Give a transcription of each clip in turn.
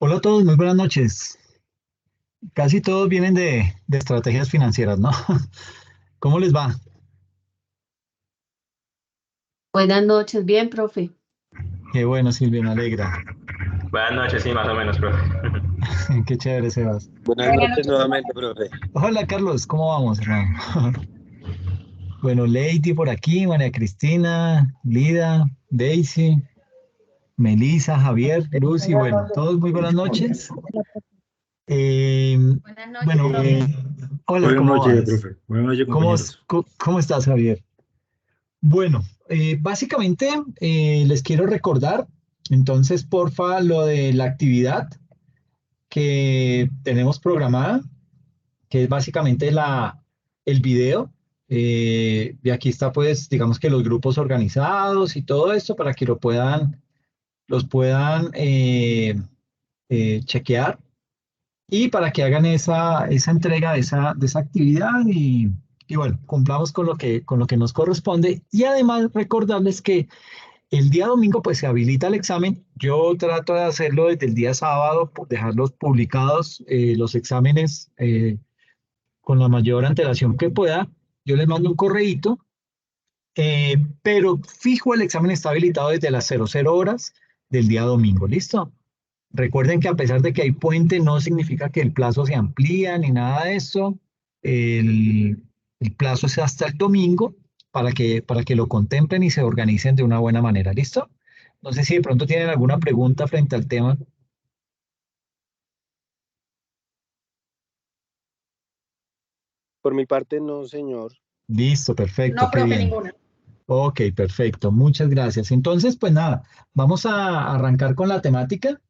Hola a todos, muy buenas noches. Casi todos vienen de estrategias financieras, ¿no? ¿Cómo les va? Buenas noches, bien, profe. Qué bueno, Silvia, me alegra. Buenas noches, sí, más o menos, profe. Qué chévere, Sebas. Buenas noches nuevamente, profe. Hola, Carlos, ¿cómo vamos, hermano? Bueno, Lady por aquí, María Cristina, Lida, Daisy, Melissa, Javier, Lucy, bueno, todos muy buenas noches. Eh, Buenas noches, bueno, profe. hola, Buenas ¿cómo noches, vas? profe. Buenas noches, ¿Cómo, compañeros. cómo estás, Javier? Bueno, básicamente les quiero recordar, entonces, porfa, lo de la actividad que tenemos programada, que es básicamente el video. Y aquí está, pues, digamos que los grupos organizados y todo esto para que los puedan chequear y para que hagan esa entrega de esa actividad y bueno, cumplamos con lo que nos corresponde. Y además recordarles que el día domingo pues se habilita el examen. Yo trato de hacerlo desde el día sábado, dejarlos publicados los exámenes con la mayor antelación que pueda. Yo les mando un correíto, pero fijo el examen está habilitado desde las 00 horas del día domingo. ¿Listo? Recuerden que a pesar de que hay puente, no significa que el plazo se amplía ni nada de eso. El, el plazo es hasta el domingo para que lo contemplen y se organicen de una buena manera. ¿Listo? No sé si de pronto tienen alguna pregunta frente al tema. Por mi parte, no, señor. Listo, perfecto, No, qué profe, bien. ninguna. Ok, perfecto, muchas gracias. Entonces, pues nada, vamos a arrancar con la temática.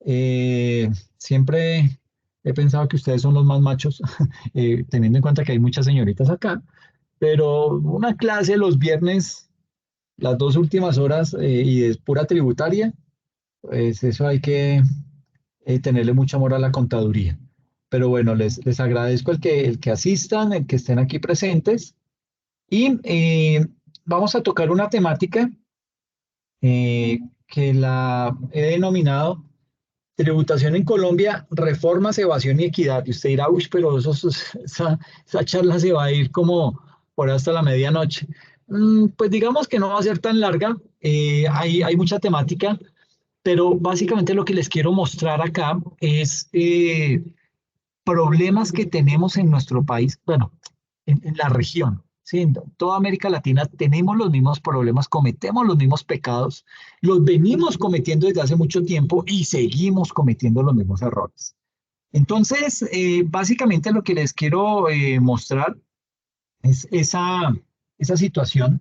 Eh, Siempre he pensado que ustedes son los más machos, teniendo en cuenta que hay muchas señoritas acá, pero una clase los viernes, las 2 últimas horas y es pura tributaria, pues eso hay que tenerle mucho amor a la contaduría. Pero bueno, les agradezco el que asistan, el que estén aquí presentes y vamos a tocar una temática que la he denominado Tributación en Colombia, reformas, evasión y equidad. Y usted dirá, uy, pero esa charla se va a ir como por hasta la medianoche. Pues digamos que no va a ser tan larga, hay mucha temática, pero básicamente lo que les quiero mostrar acá es problemas que tenemos en nuestro país, bueno, en la región. Sí, en toda América Latina tenemos los mismos problemas, cometemos los mismos pecados, los venimos cometiendo desde hace mucho tiempo y seguimos cometiendo los mismos errores. Entonces, básicamente lo que les quiero mostrar es esa situación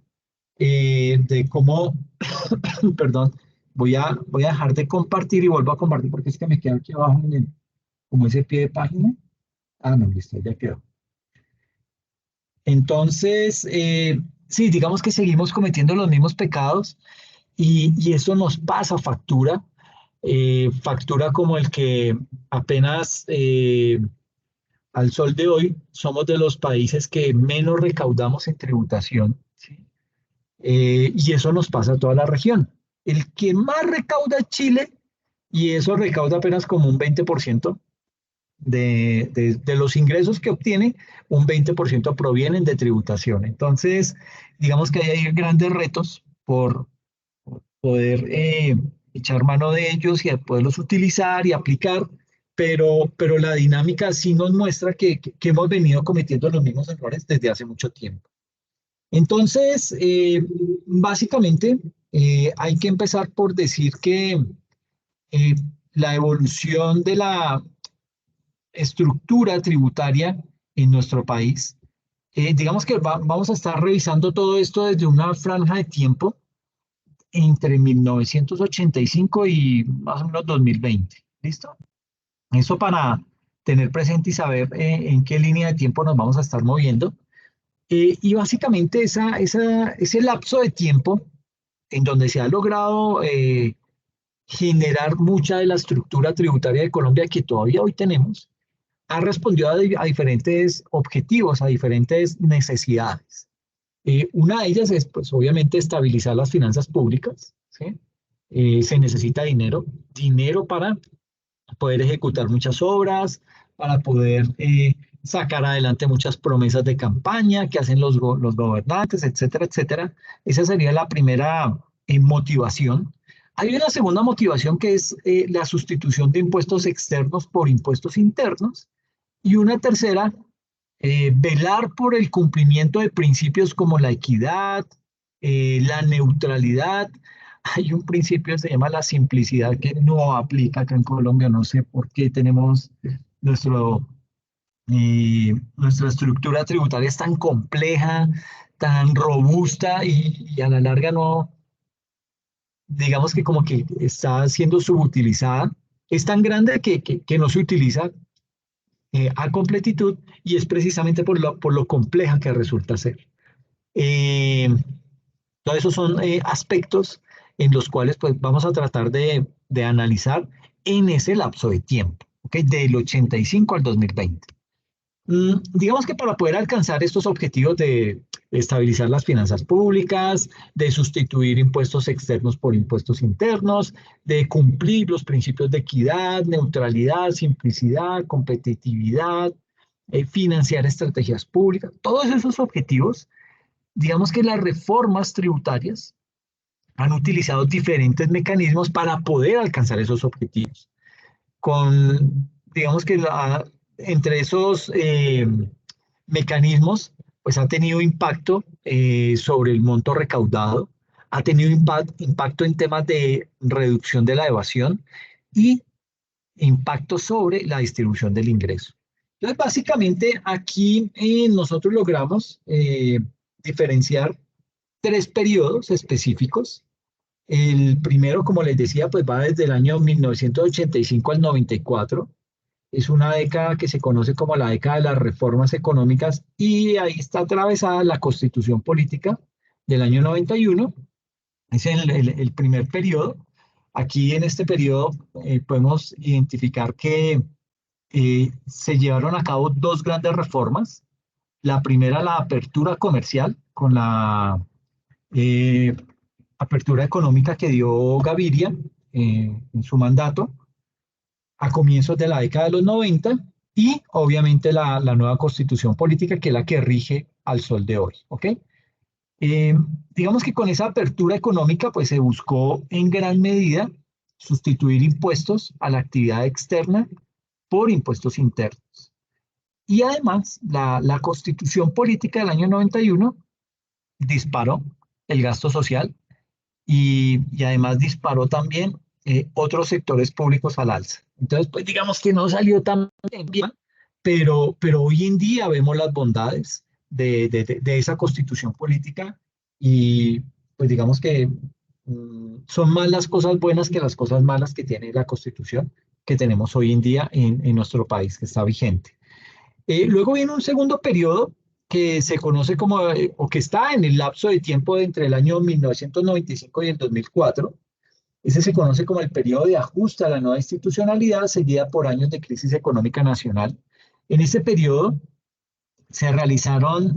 de cómo, perdón, voy a dejar de compartir y vuelvo a compartir porque es que me queda aquí abajo como ese pie de página. Ah, no, listo, ya quedó. Entonces, sí, digamos que seguimos cometiendo los mismos pecados y eso nos pasa factura, factura como el que apenas al sol de hoy somos de los países que menos recaudamos en tributación, ¿sí? Y eso nos pasa a toda la región. El que más recauda es Chile y eso recauda apenas como un 20% de los ingresos que obtiene, un 20% provienen de tributación. Entonces, digamos que hay grandes retos por poder echar mano de ellos y poderlos utilizar y aplicar, pero la dinámica sí nos muestra que hemos venido cometiendo los mismos errores desde hace mucho tiempo. Entonces, básicamente, hay que empezar por decir que eh, la evolución de la estructura tributaria en nuestro país. Digamos que vamos a estar revisando todo esto desde una franja de tiempo entre 1985 y más o menos 2020. ¿Listo? Eso para tener presente y saber en qué línea de tiempo nos vamos a estar moviendo. Y básicamente ese lapso de tiempo en donde se ha logrado generar mucha de la estructura tributaria de Colombia que todavía hoy tenemos, ha respondido a diferentes objetivos, a diferentes necesidades. Una de ellas es, pues, obviamente, estabilizar las finanzas públicas, ¿sí? Se necesita dinero, dinero para poder ejecutar muchas obras, para poder sacar adelante muchas promesas de campaña que hacen los gobernantes, etcétera, etcétera. Esa sería la primera motivación. Hay una segunda motivación que es la sustitución de impuestos externos por impuestos internos. Y una tercera, velar por el cumplimiento de principios como la equidad, la neutralidad. Hay un principio que se llama la simplicidad que no aplica acá en Colombia. No sé por qué tenemos nuestro, nuestra estructura tributaria es tan compleja, tan robusta y a la larga no, digamos que como que está siendo subutilizada. Es tan grande que no se utiliza a completitud y es precisamente por lo compleja que resulta ser. Todos esos son aspectos en los cuales pues, vamos a tratar de analizar en ese lapso de tiempo, ¿okay? Del 85 al 2020. Digamos que para poder alcanzar estos objetivos de estabilizar las finanzas públicas, de sustituir impuestos externos por impuestos internos, de cumplir los principios de equidad, neutralidad, simplicidad, competitividad, financiar estrategias públicas, todos esos objetivos, digamos que las reformas tributarias han utilizado diferentes mecanismos para poder alcanzar esos objetivos. Digamos que entre esos mecanismos, pues ha tenido impacto sobre el monto recaudado, ha tenido impacto en temas de reducción de la evasión y impacto sobre la distribución del ingreso. Entonces, básicamente aquí nosotros logramos diferenciar tres periodos específicos. El primero, como les decía, pues va desde el año 1985 al 94. Es una década que se conoce como la década de las reformas económicas y ahí está atravesada la Constitución Política del año 91. Es el primer periodo. Aquí en este periodo podemos identificar que se llevaron a cabo dos grandes reformas. La primera, la apertura comercial, con la apertura económica que dio Gaviria en su mandato a comienzos de la década de los 90 y obviamente la nueva constitución política que es la que rige al sol de hoy, ¿ok? Digamos que con esa apertura económica pues se buscó en gran medida sustituir impuestos a la actividad externa por impuestos internos. Y además la constitución política del año 91 disparó el gasto social y además disparó también otros sectores públicos al alza. Entonces, pues digamos que no salió tan bien, pero hoy en día vemos las bondades de esa constitución política y pues digamos que son más las cosas buenas que las cosas malas que tiene la constitución que tenemos hoy en día en nuestro país, que está vigente. Luego viene un segundo periodo que se conoce como, o que está en el lapso de tiempo de entre el año 1995 y el 2004. Ese se conoce como el periodo de ajuste a la nueva institucionalidad, seguida por años de crisis económica nacional. En este periodo se realizaron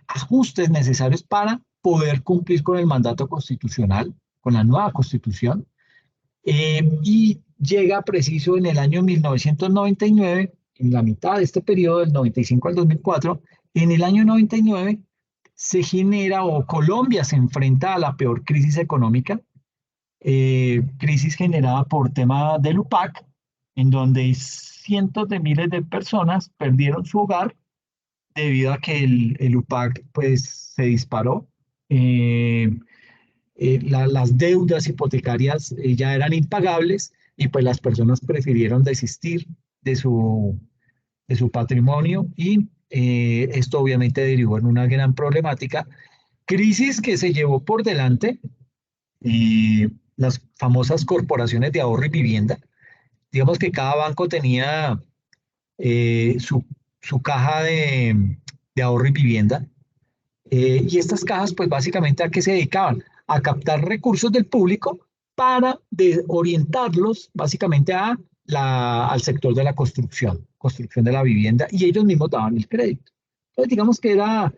ajustes necesarios para poder cumplir con el mandato constitucional, con la nueva constitución, y llega preciso en el año 1999, en la mitad de este periodo, del 95 al 2004, en el año 99 se genera o Colombia se enfrenta a la peor crisis económica, crisis generada por tema del UPAC, en donde cientos de miles de personas perdieron su hogar debido a que el UPAC pues, se disparó. Las deudas hipotecarias ya eran impagables y pues las personas prefirieron desistir de su patrimonio y esto obviamente derivó en una gran problemática, crisis que se llevó por delante las famosas corporaciones de ahorro y vivienda. Digamos que cada banco tenía su caja de ahorro y vivienda y estas cajas pues básicamente a qué se dedicaban, a captar recursos del público para orientarlos básicamente al sector de la construcción de la vivienda y ellos mismos daban el crédito. Entonces digamos que era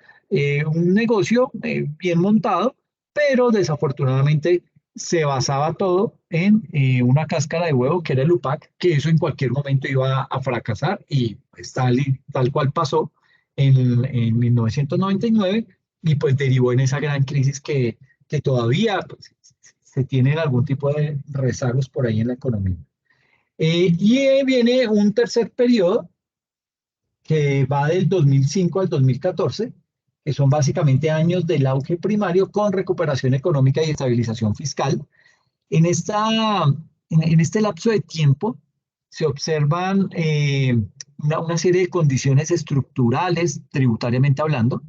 un negocio bien montado, pero desafortunadamente se basaba todo en una cáscara de huevo que era el UPAC, que eso en cualquier momento iba a fracasar y pues, tal cual pasó en 1999 y pues derivó en esa gran crisis que todavía pues, se tienen algún tipo de rezagos por ahí en la economía. Viene un tercer periodo que va del 2005 al 2014, que son básicamente años del auge primario con recuperación económica y estabilización fiscal. En este lapso de tiempo se observan una serie de condiciones estructurales, tributariamente hablando,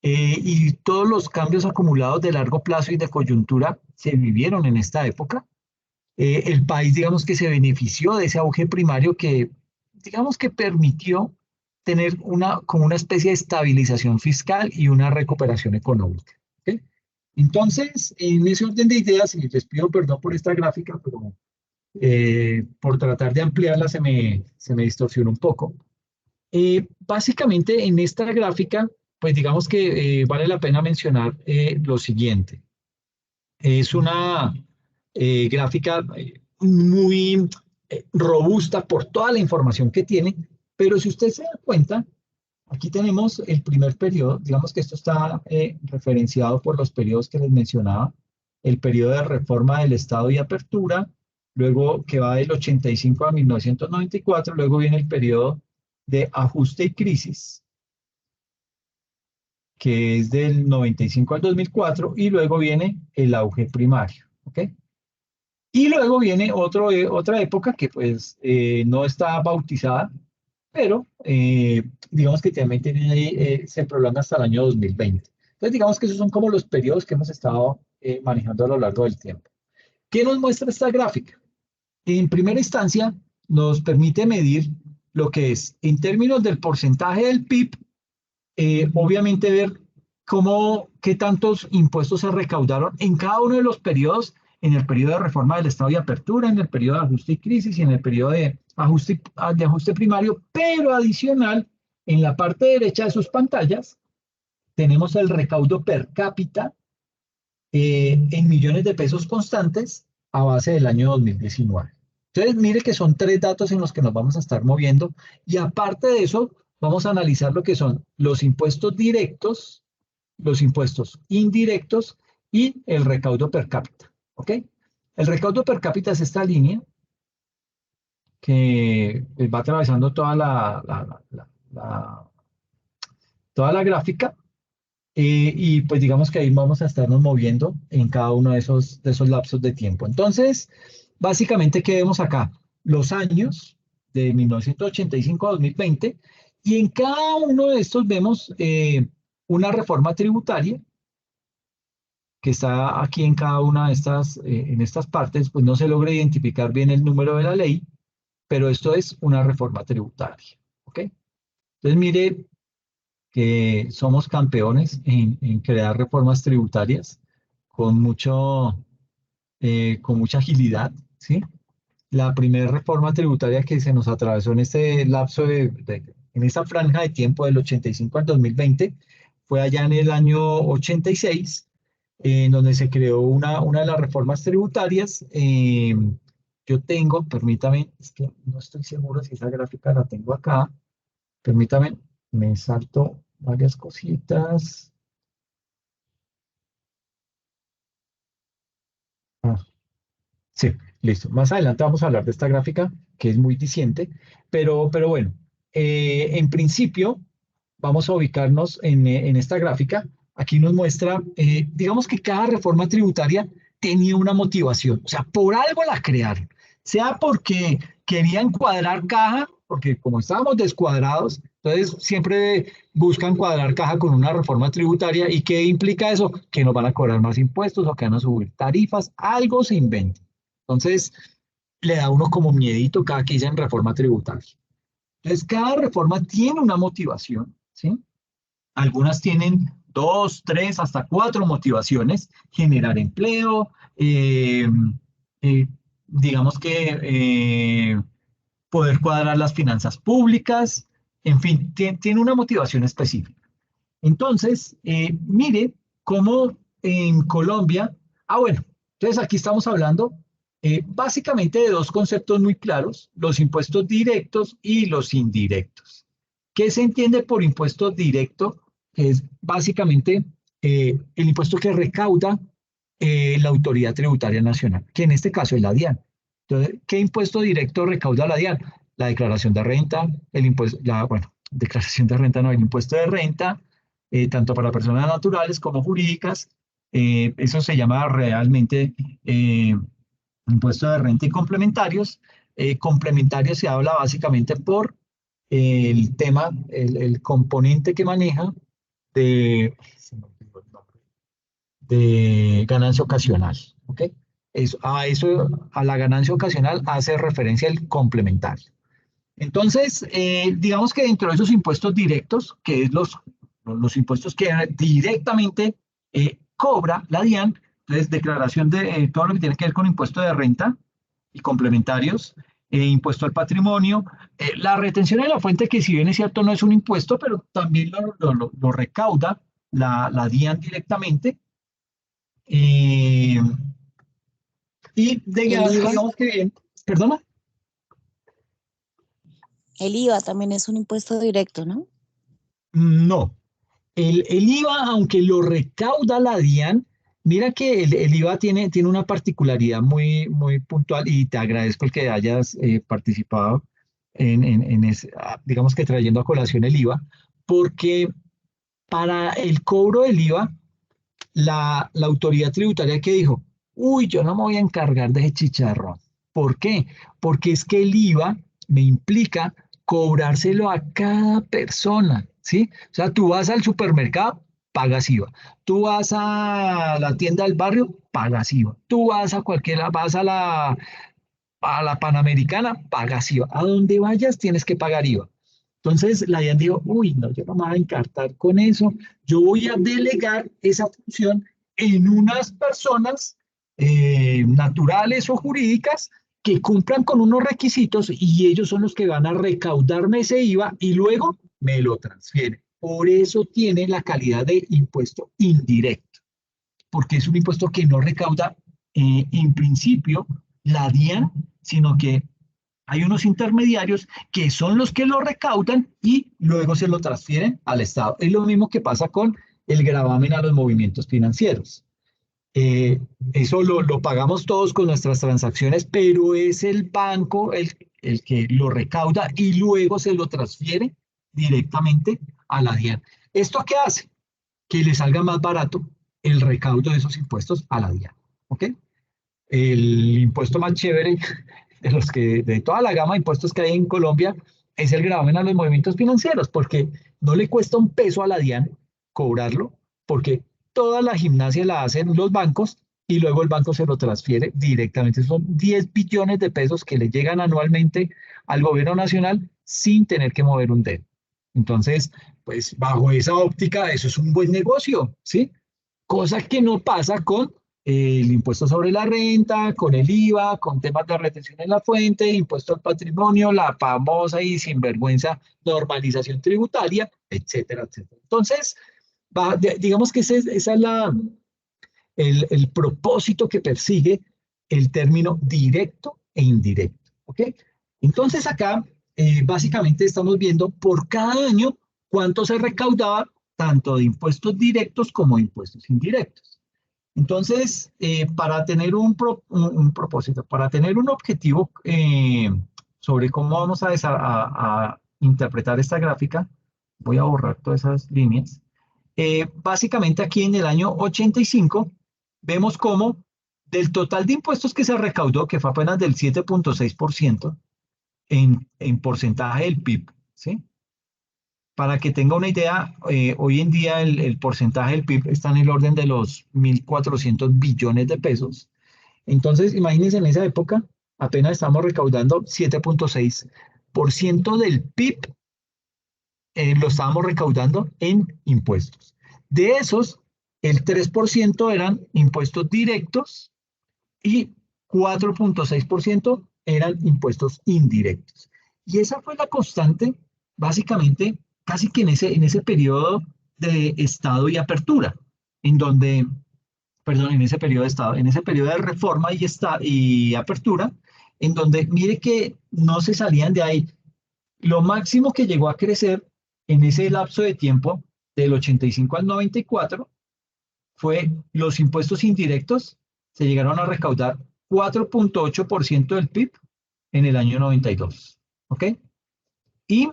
y todos los cambios acumulados de largo plazo y de coyuntura se vivieron en esta época. El país, digamos que se benefició de ese auge primario que, digamos que permitió tener como una especie de estabilización fiscal y una recuperación económica. ¿Ok? Entonces, en ese orden de ideas, y les pido perdón por esta gráfica, pero por tratar de ampliarla se me distorsionó un poco. Básicamente, en esta gráfica, pues digamos que vale la pena mencionar lo siguiente. Es una gráfica muy robusta por toda la información que tiene, pero si usted se da cuenta, aquí tenemos el primer periodo, digamos que esto está referenciado por los periodos que les mencionaba, el periodo de reforma del Estado y apertura, luego que va del 85 a 1994, luego viene el periodo de ajuste y crisis, que es del 95 al 2004, y luego viene el auge primario, ¿ok? Y luego viene otra época que pues no está bautizada, pero digamos que también se prolonga hasta el año 2020. Entonces digamos que esos son como los periodos que hemos estado manejando a lo largo del tiempo. ¿Qué nos muestra esta gráfica? En primera instancia nos permite medir lo que es en términos del porcentaje del PIB, obviamente ver qué tantos impuestos se recaudaron en cada uno de los periodos, en el periodo de reforma del Estado y apertura, en el periodo de ajuste y crisis y en el periodo de ajuste primario, pero adicional, en la parte derecha de sus pantallas, tenemos el recaudo per cápita en millones de pesos constantes a base del año 2019. Entonces, mire que son tres datos en los que nos vamos a estar moviendo y aparte de eso, vamos a analizar lo que son los impuestos directos, los impuestos indirectos y el recaudo per cápita. ¿Ok? El recaudo per cápita es esta línea que va atravesando toda la gráfica y pues digamos que ahí vamos a estarnos moviendo en cada uno de esos lapsos de tiempo. Entonces, básicamente, ¿qué vemos acá? Los años de 1985 a 2020 y en cada uno de estos vemos una reforma tributaria que está aquí en cada una de en estas partes, pues no se logra identificar bien el número de la ley, pero esto es una reforma tributaria. ¿Ok? Entonces, mire que somos campeones en crear reformas tributarias con con mucha agilidad, ¿sí? La primera reforma tributaria que se nos atravesó en este lapso en esta franja de tiempo del 85 al 2020 fue allá en el año 86, en donde se creó una de las reformas tributarias. Yo tengo, permítame, es que no estoy seguro si esa gráfica la tengo acá. Permítame, me salto varias cositas. Ah, sí, listo. Más adelante vamos a hablar de esta gráfica que es muy diciente, pero bueno, en principio vamos a ubicarnos en esta gráfica. Aquí nos muestra, digamos que cada reforma tributaria tenía una motivación, o sea, por algo la crearon, sea porque querían cuadrar caja, porque como estábamos descuadrados, entonces siempre buscan cuadrar caja con una reforma tributaria. ¿Y qué implica eso? Que nos van a cobrar más impuestos o que van a subir tarifas, algo se inventa. Entonces, le da a uno como miedito cada que dicen reforma tributaria. Entonces, cada reforma tiene una motivación, ¿sí? Algunas tienen dos, tres, hasta cuatro motivaciones: generar empleo, eh, digamos que poder cuadrar las finanzas públicas, en fin, tiene una motivación específica. Entonces, mire cómo en Colombia, bueno, entonces aquí estamos hablando Básicamente de dos conceptos muy claros, los impuestos directos y los indirectos. ¿Qué se entiende por impuesto directo? Es básicamente el impuesto que recauda la Autoridad Tributaria Nacional, que en este caso es la DIAN. Entonces, ¿qué impuesto directo recauda la DIAN? La declaración de renta, el impuesto, bueno, declaración de renta no, el impuesto de renta, tanto para personas naturales como jurídicas. Eso se llama realmente impuesto de renta y complementarios. Complementarios se habla básicamente por el tema, el componente que maneja de, de ganancia ocasional. ¿Ok? A la ganancia ocasional hace referencia el complementario. Entonces, digamos que dentro de esos impuestos directos, que es los impuestos que directamente cobra la DIAN, entonces declaración de todo lo que tiene que ver con impuesto de renta y complementarios, impuesto al patrimonio, la retención de la fuente, que si bien es cierto no es un impuesto, pero también lo recauda la DIAN directamente. Eh, y El IVA, digamos que bien, perdona. el IVA también es un impuesto directo, ¿no? No, el IVA, aunque lo recauda la DIAN, mira que el IVA tiene una particularidad muy puntual y te agradezco el que hayas participado digamos que trayendo a colación el IVA, porque para el cobro del IVA, la autoridad tributaria que dijo, uy, yo no me voy a encargar de ese chicharrón. ¿Por qué? Porque es que el IVA me implica cobrárselo a cada persona, ¿sí? O sea, tú vas al supermercado, pagas IVA. Tú vas a la tienda del barrio, pagas IVA. Tú vas a la Panamericana, pagas IVA. A donde vayas tienes que pagar IVA. Entonces la DIAN dijo, uy, no, yo no me voy a encartar con eso, yo voy a delegar esa función en unas personas naturales o jurídicas que cumplan con unos requisitos y ellos son los que van a recaudarme ese IVA y luego me lo transfieren. Por eso tiene la calidad de impuesto indirecto, porque es un impuesto que no recauda en principio la DIAN, sino que hay unos intermediarios que son los que lo recaudan y luego se lo transfieren al Estado. Es lo mismo que pasa con el gravamen a los movimientos financieros. Eh, Eso lo pagamos todos con nuestras transacciones, pero es el banco el que lo recauda y luego se lo transfiere directamente a la DIAN. ¿Esto qué hace? Que le salga más barato el recaudo de esos impuestos a la DIAN. ¿Ok? El impuesto más chévere de toda la gama de impuestos que hay en Colombia es el gravamen a los movimientos financieros, porque no le cuesta un peso a la DIAN cobrarlo, porque toda la gimnasia la hacen los bancos y luego el banco se lo transfiere directamente. Son 10 billones de pesos que le llegan anualmente al gobierno nacional sin tener que mover un dedo. Entonces, pues bajo esa óptica, eso es un buen negocio, ¿sí? Cosa que no pasa con el impuesto sobre la renta, con el IVA, con temas de retención en la fuente, impuesto al patrimonio, la famosa y sinvergüenza normalización tributaria, etcétera, etcétera. Entonces, digamos que esa es el propósito que persigue el término directo e indirecto. ¿Ok? Entonces acá básicamente estamos viendo por cada año cuánto se recaudaba tanto de impuestos directos como de impuestos indirectos. Entonces, para tener un propósito, para tener un objetivo sobre cómo vamos a interpretar esta gráfica, voy a borrar todas esas líneas. Básicamente aquí en el año 85 vemos cómo del total de impuestos que se recaudó, que fue apenas del 7.6% en porcentaje del PIB, ¿sí? Para que tenga una idea, hoy en día el porcentaje del PIB está en el orden de los 1.400 billones de pesos. Entonces, imagínense en esa época, apenas estamos recaudando 7.6% del PIB, lo estábamos recaudando en impuestos. De esos, el 3% eran impuestos directos y 4.6% eran impuestos indirectos. Y esa fue la constante, básicamente, casi que en ese periodo de estado y apertura, en donde perdón, en ese periodo de Estado, en ese periodo de reforma y apertura, en donde mire que no se salían de ahí. Lo máximo que llegó a crecer en ese lapso de tiempo, del 85 al 94, fue los impuestos indirectos, se llegaron a recaudar 4,8% del PIB en el año 92. ¿Ok? Y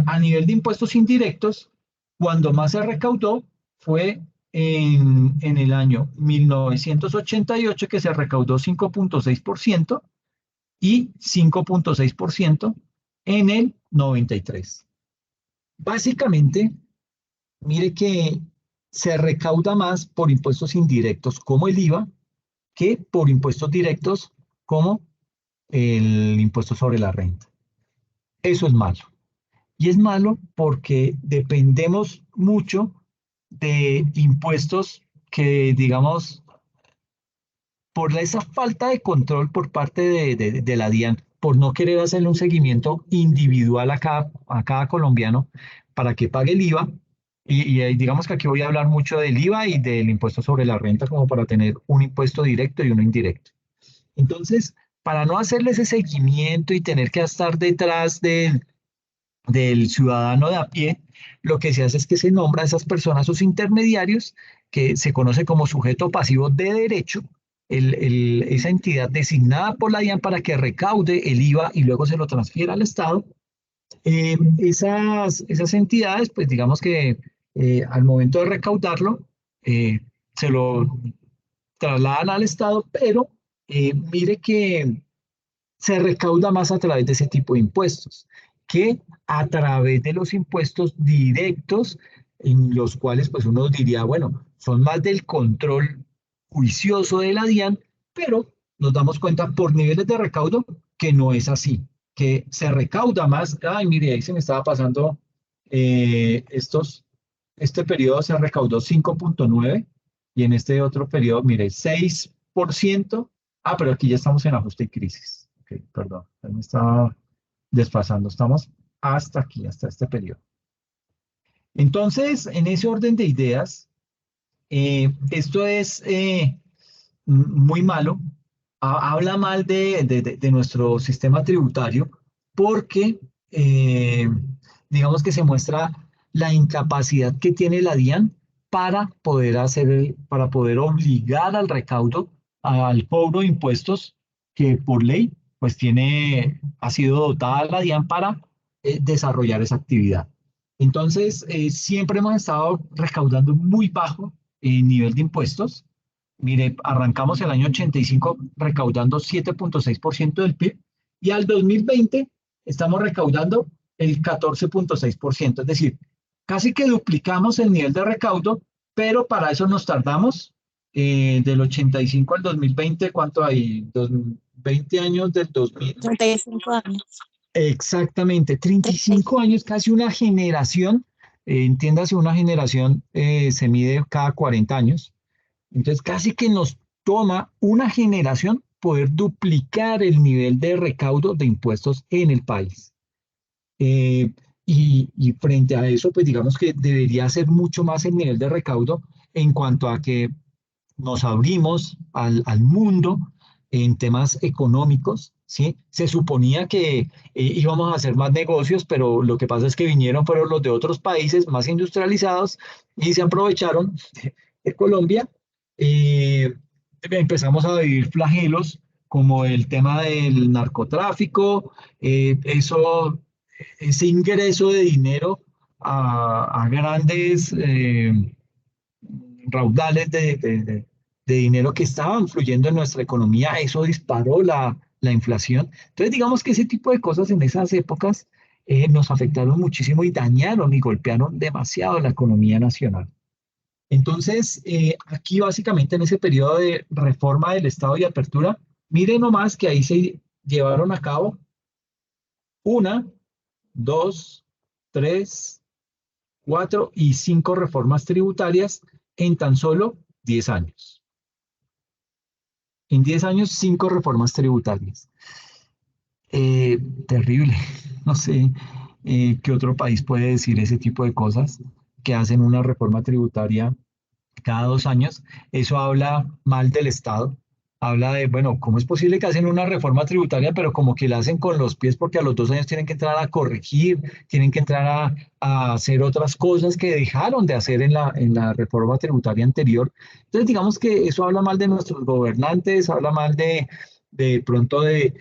a nivel de impuestos indirectos, cuando más se recaudó fue en el año 1988, que se recaudó 5,6% y 5,6% en el 93. Básicamente, mire que se recauda más por impuestos indirectos como el IVA que por impuestos directos como el impuesto sobre la renta. Eso es malo. Y es malo porque dependemos mucho de impuestos que, digamos, por esa falta de control por parte de la DIAN, por no querer hacerle un seguimiento individual a cada colombiano para que pague el IVA. Y digamos que aquí voy a hablar mucho del IVA y del impuesto sobre la renta como para tener un impuesto directo y uno indirecto. Entonces, para no hacerle ese seguimiento y tener que estar detrás del ciudadano de a pie, lo que se hace es que se nombra a esas personas, sus intermediarios, que se conoce como sujeto pasivo de derecho, esa entidad designada por la DIAN para que recaude el IVA y luego se lo transfiera al Estado. Esas entidades, pues digamos que al momento de recaudarlo, se lo trasladan al Estado, pero mire que se recauda más a través de ese tipo de impuestos que a través de los impuestos directos, en los cuales pues uno diría, bueno, son más del control juicioso de la DIAN, pero nos damos cuenta por niveles de recaudo que no es así, que se recauda más. Ay, mire, ahí se me estaba pasando este periodo se recaudó 5,9 y en este otro periodo, mire, 6%. Ah, pero aquí ya estamos en ajuste y crisis. Ok, perdón, me estaba desfasando. Estamos hasta aquí, hasta este periodo. Entonces, en ese orden de ideas, esto es muy malo. Habla mal de nuestro sistema tributario porque, digamos que se muestra la incapacidad que tiene la DIAN para poder para poder obligar al recaudo, al cobro de impuestos que por ley, pues ha sido dotada la DIAN para desarrollar esa actividad. Entonces, siempre hemos estado recaudando muy bajo nivel de impuestos. Mire, arrancamos el año 85 recaudando 7,6% del PIB y al 2020 estamos recaudando el 14,6%. Es decir, casi que duplicamos el nivel de recaudo, pero para eso nos tardamos del 85 al 2020. ¿Cuánto hay? 20 años del 2000. 35 años. Exactamente, 35 años, casi una generación. Entiéndase, una generación se mide cada 40 años. Entonces, casi que nos toma una generación poder duplicar el nivel de recaudo de impuestos en el país. Y frente a eso, pues digamos que debería ser mucho más el nivel de recaudo en cuanto a que nos abrimos al mundo en temas económicos, ¿sí? Se suponía que íbamos a hacer más negocios, pero lo que pasa es que fueron los de otros países más industrializados y se aprovecharon de Colombia. Empezamos a vivir flagelos como el tema del narcotráfico, ese ingreso de dinero a grandes raudales de dinero que estaban fluyendo en nuestra economía, eso disparó la inflación. Entonces, digamos que ese tipo de cosas en esas épocas nos afectaron muchísimo y dañaron y golpearon demasiado la economía nacional. Entonces, aquí básicamente en ese periodo de reforma del Estado y apertura, miren nomás que ahí se llevaron a cabo 1, 2, 3, 4 y 5 reformas tributarias en tan solo 10 años. En 10 años, 5 reformas tributarias. Terrible. No sé qué otro país puede decir ese tipo de cosas, que hacen una reforma tributaria cada 2 años. Eso habla mal del Estado. Habla de, bueno, ¿cómo es posible que hacen una reforma tributaria, pero como que la hacen con los pies porque a los 2 años tienen que entrar a corregir, tienen que entrar a hacer otras cosas que dejaron de hacer en la reforma tributaria anterior? Entonces, digamos que eso habla mal de nuestros gobernantes, habla mal de pronto de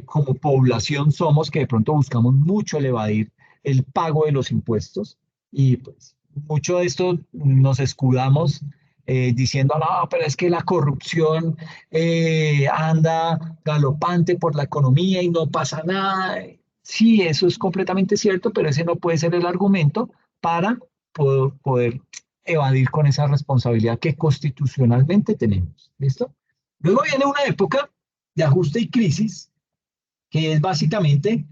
como población somos, que de pronto buscamos mucho el evadir el pago de los impuestos y pues mucho de esto nos escudamos diciendo, no, pero es que la corrupción anda galopante por la economía y no pasa nada. Sí, eso es completamente cierto, pero ese no puede ser el argumento para poder evadir con esa responsabilidad que constitucionalmente tenemos. ¿Listo? Luego viene una época de ajuste y crisis, que es básicamente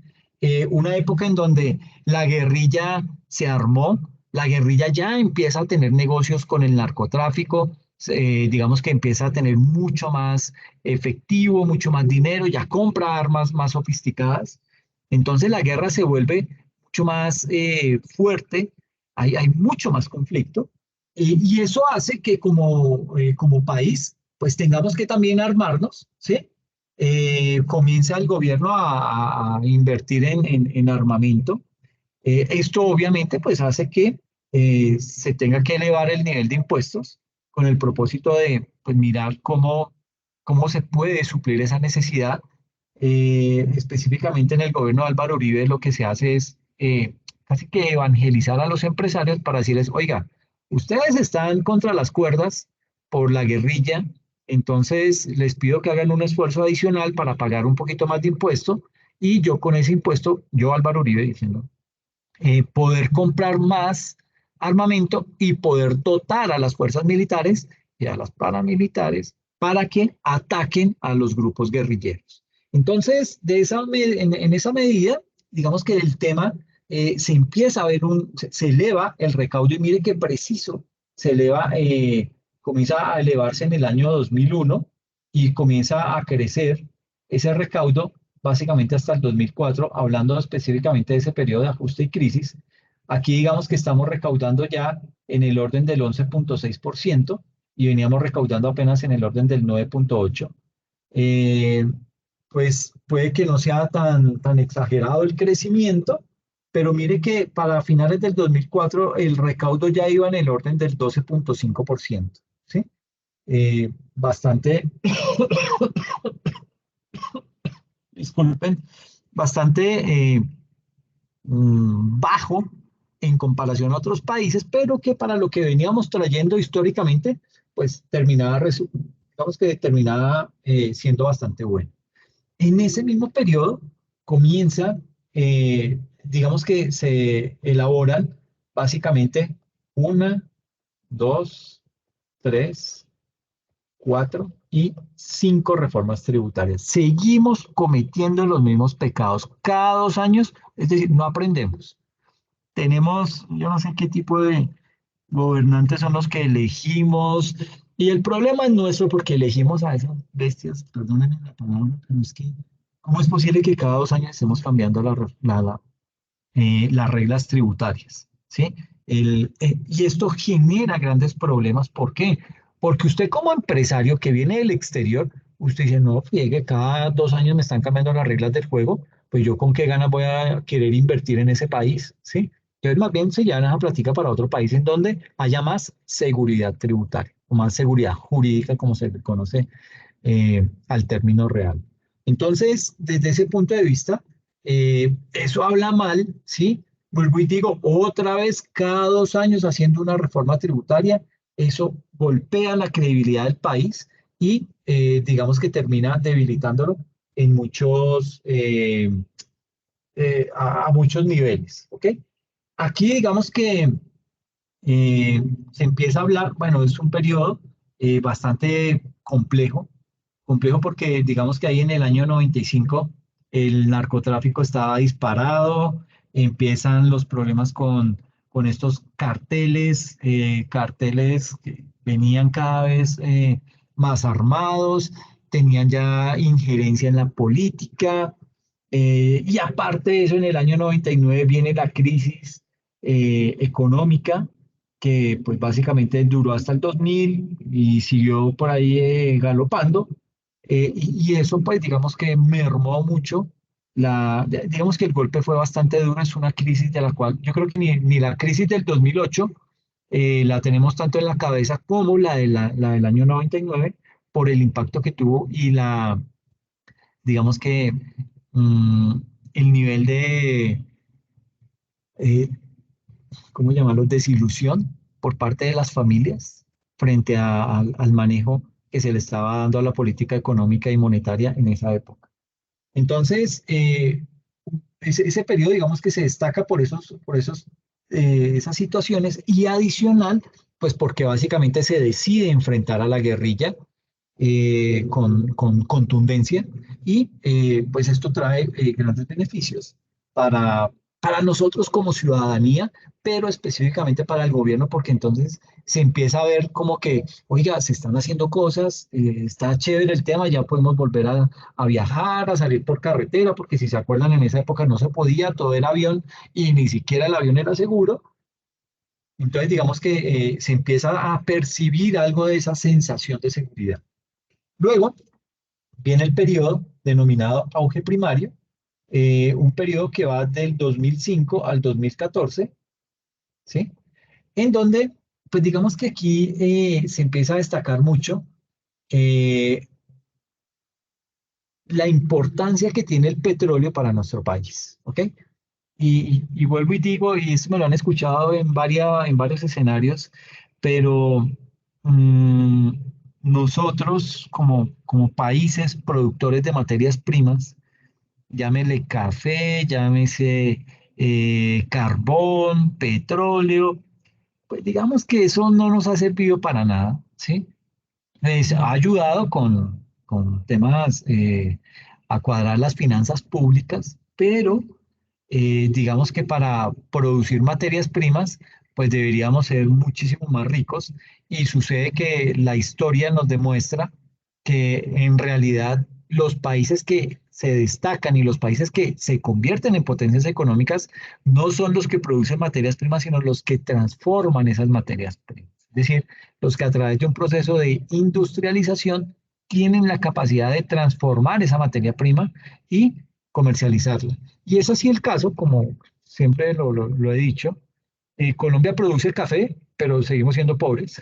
una época en donde la guerrilla se armó, la guerrilla ya empieza a tener negocios con el narcotráfico, digamos que empieza a tener mucho más efectivo, mucho más dinero, ya compra armas más sofisticadas. Entonces la guerra se vuelve mucho más fuerte, hay mucho más conflicto, y eso hace que como país, pues tengamos que también armarnos, ¿sí? Comienza el gobierno a invertir en armamento. Esto obviamente pues hace que se tenga que elevar el nivel de impuestos con el propósito de pues, mirar cómo se puede suplir esa necesidad. Específicamente en el gobierno de Álvaro Uribe lo que se hace es casi que evangelizar a los empresarios para decirles, oiga, ustedes están contra las cuerdas por la guerrilla, entonces les pido que hagan un esfuerzo adicional para pagar un poquito más de impuesto y yo con ese impuesto, yo Álvaro Uribe diciendo, poder comprar más armamento y poder dotar a las fuerzas militares y a las paramilitares para que ataquen a los grupos guerrilleros. Entonces, en esa medida, digamos que el tema se empieza a ver, se eleva el recaudo y mire qué preciso, se eleva, comienza a elevarse en el año 2001 y comienza a crecer ese recaudo básicamente hasta el 2004, hablando específicamente de ese periodo de ajuste y crisis. Aquí digamos que estamos recaudando ya en el orden del 11,6% y veníamos recaudando apenas en el orden del 9,8%. Pues puede que no sea tan exagerado el crecimiento, pero mire que para finales del 2004 el recaudo ya iba en el orden del 12,5%, ¿sí? Bastante, disculpen, bastante bajo en comparación a otros países, pero que para lo que veníamos trayendo históricamente, pues digamos que terminaba siendo bastante bueno. En ese mismo periodo comienza, digamos que se elaboran básicamente una, dos, tres, 4 y 5 reformas tributarias. Seguimos cometiendo los mismos pecados cada 2 años, es decir, no aprendemos. Tenemos, yo no sé qué tipo de gobernantes son los que elegimos, y el problema es nuestro porque elegimos a esas bestias, perdónenme la palabra, pero es que, ¿cómo es posible que cada 2 años estemos cambiando las reglas tributarias? ¿Sí? Y esto genera grandes problemas. ¿Por qué? Porque usted como empresario que viene del exterior, usted dice, no, friegue, cada 2 años me están cambiando las reglas del juego, pues yo con qué ganas voy a querer invertir en ese país, ¿sí? Entonces más bien se llevan esa plática para otro país en donde haya más seguridad tributaria o más seguridad jurídica, como se le conoce al término real. Entonces, desde ese punto de vista, eso habla mal, ¿sí? Vuelvo y digo, otra vez cada 2 años haciendo una reforma tributaria, eso golpea la credibilidad del país y digamos que termina debilitándolo en a muchos niveles, ¿ok? Aquí digamos que se empieza a hablar, bueno, es un periodo bastante complejo porque digamos que ahí en el año 95 el narcotráfico estaba disparado, empiezan los problemas con estos carteles que venían cada vez más armados, tenían ya injerencia en la política, y aparte de eso, en el año 99 viene la crisis económica que pues básicamente duró hasta el 2000 y siguió por ahí galopando. Y eso pues digamos que mermó mucho. Digamos que el golpe fue bastante duro, es una crisis de la cual yo creo que ni la crisis del 2008 la tenemos tanto en la cabeza como la del año 99 por el impacto que tuvo y digamos que mm, el nivel de, eh, ¿cómo llamarlo?, desilusión por parte de las familias frente al manejo que se le estaba dando a la política económica y monetaria en esa época. Entonces, ese periodo, digamos que se destaca esas situaciones y adicional, pues porque básicamente se decide enfrentar a la guerrilla con contundencia y pues esto trae grandes beneficios para, para nosotros como ciudadanía, pero específicamente para el gobierno, porque entonces se empieza a ver como que, oiga, se están haciendo cosas, está chévere el tema, ya podemos volver a viajar, a salir por carretera, porque si se acuerdan, en esa época no se podía, todo era avión y ni siquiera el avión era seguro. Entonces, digamos que se empieza a percibir algo de esa sensación de seguridad. Luego viene el periodo denominado auge primario, un periodo que va del 2005 al 2014, ¿sí? En donde, pues digamos que aquí se empieza a destacar mucho eh, la importancia que tiene el petróleo para nuestro país, ¿ok? Y vuelvo y digo, y esto me lo han escuchado en varios escenarios, pero mm, nosotros como países productores de materias primas, llámele café, llámese carbón, petróleo, pues digamos que eso no nos ha servido para nada, ¿sí? Ha ayudado con temas a cuadrar las finanzas públicas, pero digamos que para producir materias primas, pues deberíamos ser muchísimo más ricos y sucede que la historia nos demuestra que en realidad los países que se destacan y los países que se convierten en potencias económicas no son los que producen materias primas, sino los que transforman esas materias primas. Es decir, los que a través de un proceso de industrialización tienen la capacidad de transformar esa materia prima y comercializarla. Y es así el caso, como siempre lo he dicho, Colombia produce café, pero seguimos siendo pobres.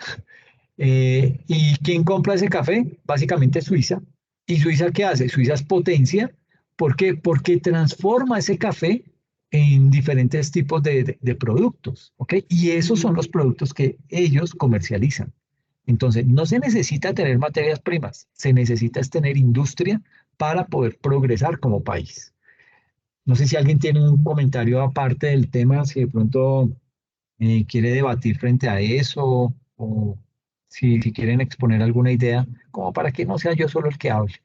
¿Y quién compra ese café? Básicamente Suiza. ¿Y Suiza qué hace? Suiza es potencia. ¿Por qué? Porque transforma ese café en diferentes tipos de productos, ¿ok? Y esos son los productos que ellos comercializan. Entonces, no se necesita tener materias primas, se necesita es tener industria para poder progresar como país. No sé si alguien tiene un comentario aparte del tema, si de pronto quiere debatir frente a eso o si quieren exponer alguna idea, como para que no sea yo solo el que hable.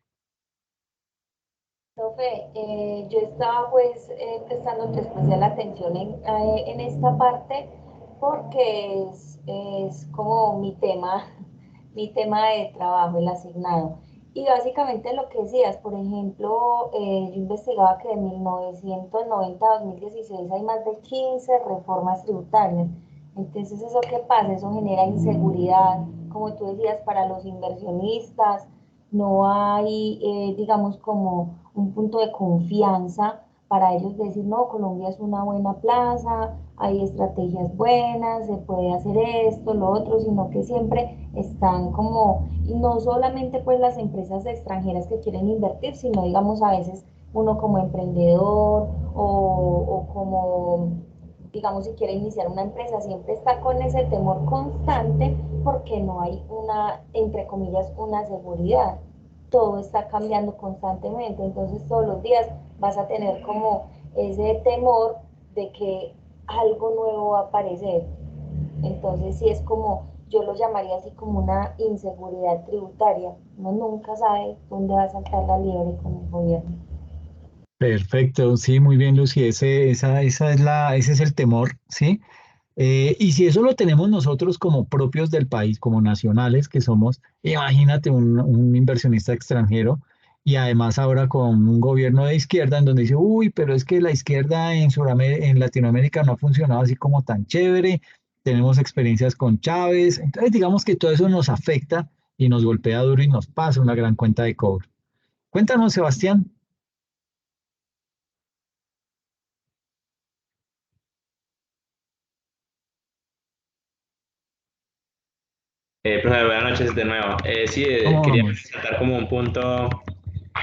Profe, yo estaba pues prestando especial atención en esta parte porque es como mi tema de trabajo, el asignado. Y básicamente lo que decías, por ejemplo, yo investigaba que de 1990 a 2016 hay más de 15 reformas tributarias. Entonces, ¿eso qué pasa? Eso genera inseguridad, como tú decías, para los inversionistas. No hay, digamos, como un punto de confianza para ellos decir, no, Colombia es una buena plaza, hay estrategias buenas, se puede hacer esto, lo otro, sino que siempre están como, y no solamente pues las empresas extranjeras que quieren invertir, sino digamos a veces uno como emprendedor o como, digamos, si quiere iniciar una empresa, siempre está con ese temor constante porque no hay una, entre comillas, una seguridad. Todo está cambiando constantemente, entonces todos los días vas a tener como ese temor de que algo nuevo va a aparecer. Entonces sí es como, yo lo llamaría así como una inseguridad tributaria. Uno nunca sabe dónde va a saltar la liebre con el gobierno. Perfecto, sí, muy bien, Lucy, ese es el temor, ¿sí? Y si eso lo tenemos nosotros como propios del país, como nacionales que somos, imagínate un inversionista extranjero y además ahora con un gobierno de izquierda en donde dice, uy, pero es que la izquierda en Latinoamérica no ha funcionado así como tan chévere tenemos experiencias con Chávez, entonces digamos que todo eso nos afecta y nos golpea duro y nos pasa una gran cuenta de cobro. Cuéntanos, Sebastián. Profe, buenas noches de nuevo. Sí, ¿Cómo quería vamos? resaltar como un punto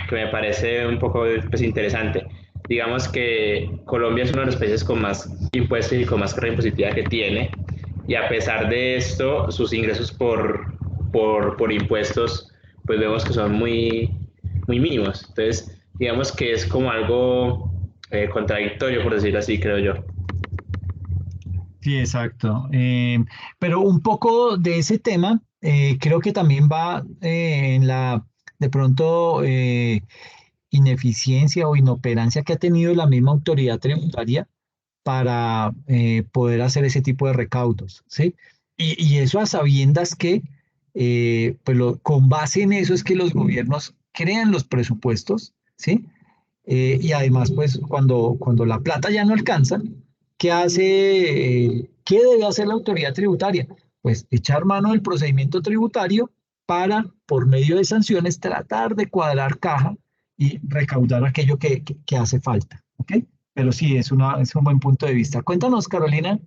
que me parece un poco pues, interesante. Digamos que Colombia es uno de los países con más impuestos y con más carga impositiva que tiene, y a pesar de esto, sus ingresos por impuestos, pues vemos que son muy mínimos. Entonces, digamos que es como algo contradictorio, por decirlo así, creo yo. Sí, exacto. Pero un poco de ese tema, creo que también va en la, de pronto, ineficiencia o inoperancia que ha tenido la misma autoridad tributaria para poder hacer ese tipo de recaudos, ¿sí? Y eso a sabiendas que, pues con base en eso es que los gobiernos crean los presupuestos, ¿sí? Y además, pues cuando la plata ya no alcanza, ¿qué hace, qué debe hacer la autoridad tributaria? Pues echar mano del procedimiento tributario para, por medio de sanciones, tratar de cuadrar caja y recaudar aquello que hace falta, ¿ok? Pero sí, es un buen punto de vista. Cuéntanos, Carolina,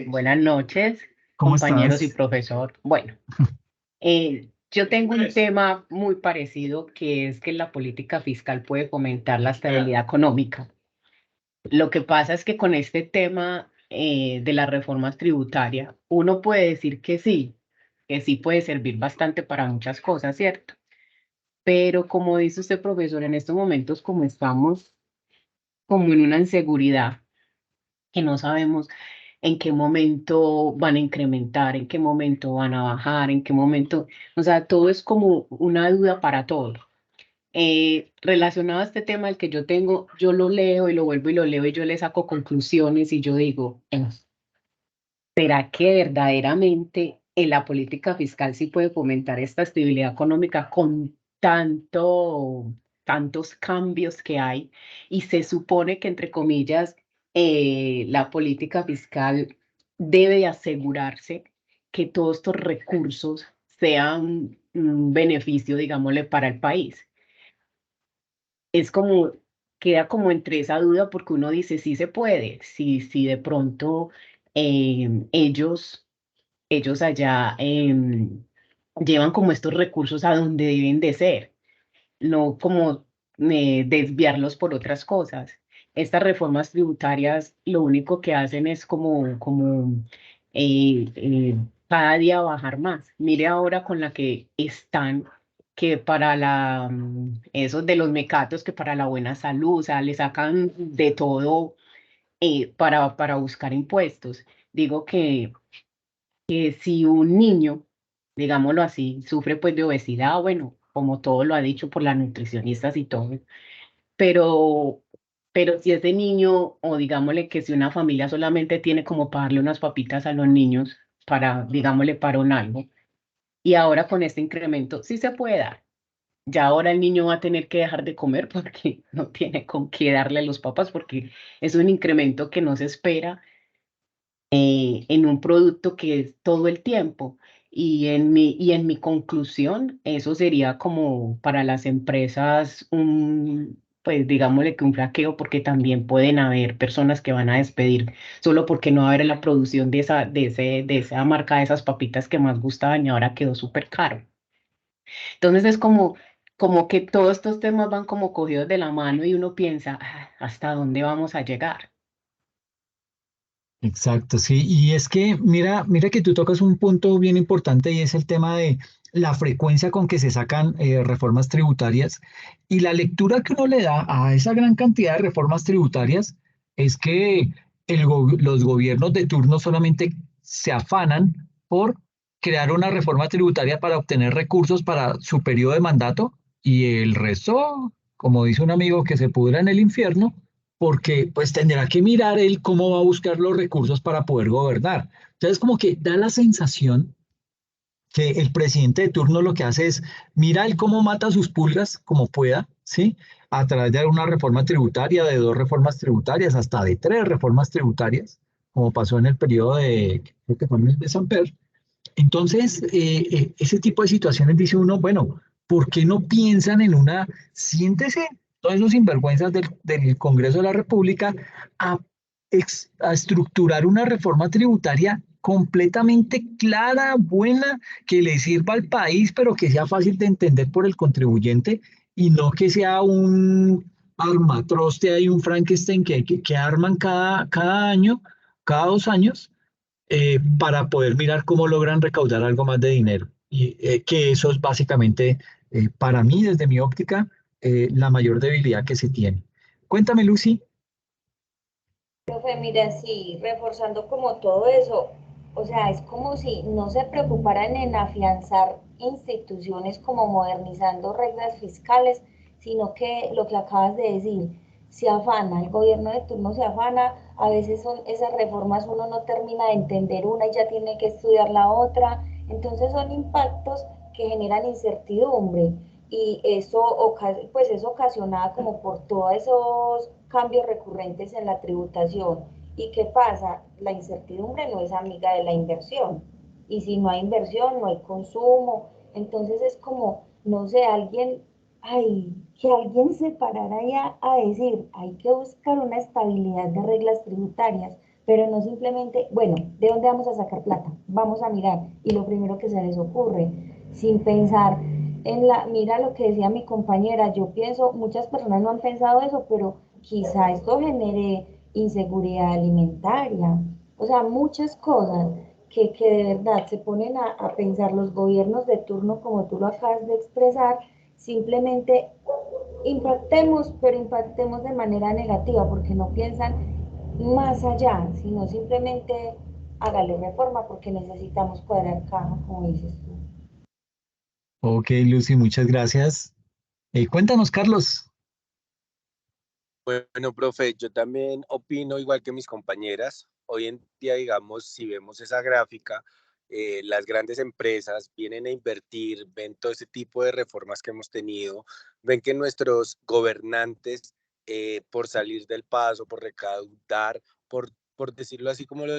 Buenas noches, ¿cómo compañeros y estás? profesor. Bueno, yo tengo un tema muy parecido, que es que la política fiscal puede fomentar la estabilidad económica. Lo que pasa es que con este tema de las reformas tributarias, uno puede decir que sí puede servir bastante para muchas cosas, ¿cierto? Pero como dice usted, profesor, en estos momentos como estamos como en una inseguridad, que no sabemos en qué momento van a incrementar, en qué momento van a bajar, en qué momento, o sea, todo es como una duda para todo. Relacionado a este tema el que yo tengo, yo lo leo y lo vuelvo y lo leo y yo le saco conclusiones y yo digo, ¿será que verdaderamente en la política fiscal sí puede fomentar esta estabilidad económica con tantos cambios que hay? Y se supone que, entre comillas, la política fiscal debe de asegurarse que todos estos recursos sean un beneficio, digámosle, para el país. Es como, queda como entre esa duda porque uno dice, sí se puede, si de pronto ellos allá llevan como estos recursos a donde deben de ser, no como desviarlos por otras cosas. Estas reformas tributarias lo único que hacen es como cada día bajar más. Mire ahora con la que están, que para esos de los mecatos, que para la buena salud, o sea, le sacan de todo para buscar impuestos. Digo que si un niño, digámoslo así, sufre pues de obesidad, bueno, como todo lo ha dicho por las nutricionistas y todo, pero, pero si ese niño, o digámosle que si una familia solamente tiene como para darle unas papitas a los niños, para, digámosle, para un algo, y ahora con este incremento, sí se puede dar. Ya ahora el niño va a tener que dejar de comer porque no tiene con qué darle a los papás, porque es un incremento que no se espera en un producto que es todo el tiempo. Y en mi conclusión, eso sería como para las empresas pues digámosle que un flaqueo, porque también pueden haber personas que van a despedir solo porque no va a haber la producción de esa marca, de esas papitas que más gustaban y ahora quedó súper caro. Entonces es como que todos estos temas van como cogidos de la mano y uno piensa, ¿hasta dónde vamos a llegar? Exacto, sí. Y es que mira que tú tocas un punto bien importante y es el tema de la frecuencia con que se sacan reformas tributarias y la lectura que uno le da a esa gran cantidad de reformas tributarias es que los gobiernos de turno solamente se afanan por crear una reforma tributaria para obtener recursos para su periodo de mandato y el resto, como dice un amigo, que se pudra en el infierno porque pues tendrá que mirar él cómo va a buscar los recursos para poder gobernar. Entonces, como que da la sensación que el presidente de turno lo que hace es mira él cómo mata sus pulgas como pueda, ¿sí? a través de una reforma tributaria, de 2 reformas tributarias, hasta de 3 reformas tributarias, como pasó en el periodo de, creo que fue en el de Samper. Entonces, ese tipo de situaciones dice uno, bueno, ¿por qué no piensan en una, siéntese, todos esos sinvergüenzas del Congreso de la República, a, a estructurar una reforma tributaria completamente clara, buena, que le sirva al país, pero que sea fácil de entender por el contribuyente y no que sea un armatroste, hay un Frankenstein que arman cada año, cada 2 años, para poder mirar cómo logran recaudar algo más de dinero. Y que eso es básicamente, para mí, desde mi óptica, la mayor debilidad que se tiene. Cuéntame, Lucy. Profe, mira, sí, reforzando como todo eso, o sea, es como si no se preocuparan en afianzar instituciones como modernizando reglas fiscales, sino que lo que acabas de decir, se afana, el gobierno de turno se afana, a veces son esas reformas uno no termina de entender una y ya tiene que estudiar la otra, entonces son impactos que generan incertidumbre y eso pues es ocasionada como por todos esos cambios recurrentes en la tributación. ¿Y qué pasa? La incertidumbre no es amiga de la inversión. Y si no hay inversión, no hay consumo. Entonces es como, no sé, alguien, ay, que alguien se parara ya a decir, hay que buscar una estabilidad de reglas tributarias, pero no simplemente, bueno, ¿de dónde vamos a sacar plata? Vamos a mirar. Y lo primero que se les ocurre, sin pensar mira lo que decía mi compañera, yo pienso, muchas personas no han pensado eso, pero quizá esto genere inseguridad alimentaria, o sea, muchas cosas que de verdad se ponen a pensar los gobiernos de turno, como tú lo acabas de expresar, simplemente impactemos, pero impactemos de manera negativa, porque no piensan más allá, sino simplemente hágale reforma porque necesitamos cuadrar caja, como dices tú. Ok, Lucy, muchas gracias. Cuéntanos, Carlos. Bueno, profe, yo también opino igual que mis compañeras. Hoy en día, digamos, si vemos esa gráfica, las grandes empresas vienen a invertir, ven todo ese tipo de reformas que hemos tenido, ven que nuestros gobernantes, por salir del paso, por recaudar, por decirlo así como lo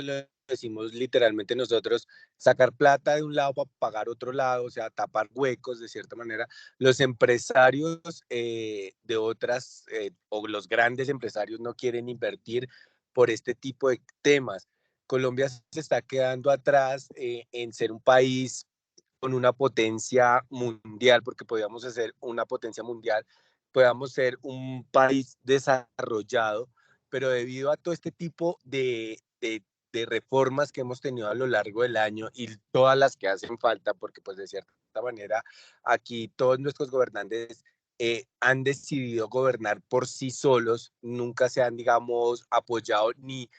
decimos literalmente nosotros, sacar plata de un lado para pagar otro lado, o sea, tapar huecos de cierta manera, los empresarios de otras, o los grandes empresarios no quieren invertir por este tipo de temas. Colombia se está quedando atrás en ser un país con una potencia mundial, porque podíamos ser una potencia mundial, podamos ser un país desarrollado, pero debido a todo este tipo de reformas que hemos tenido a lo largo del año y todas las que hacen falta, porque pues de cierta manera aquí todos nuestros gobernantes han decidido gobernar por sí solos, nunca se han, digamos, apoyado ni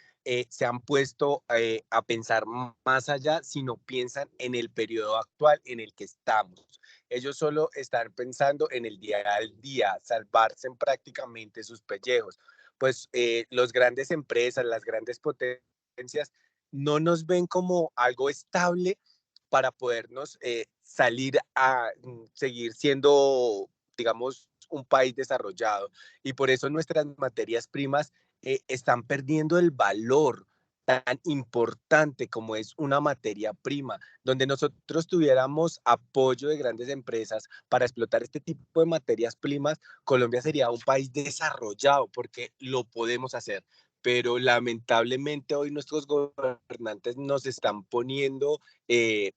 se han puesto a pensar más allá, sino piensan en el periodo actual en el que estamos. Ellos solo están pensando en el día al día, salvarse en prácticamente sus pellejos. Pues las grandes empresas, las grandes potencias, no nos ven como algo estable para podernos salir a seguir siendo, digamos, un país desarrollado. Y por eso nuestras materias primas están perdiendo el valor tan importante como es una materia prima, donde nosotros tuviéramos apoyo de grandes empresas para explotar este tipo de materias primas, Colombia sería un país desarrollado porque lo podemos hacer. Pero lamentablemente hoy nuestros gobernantes nos están poniendo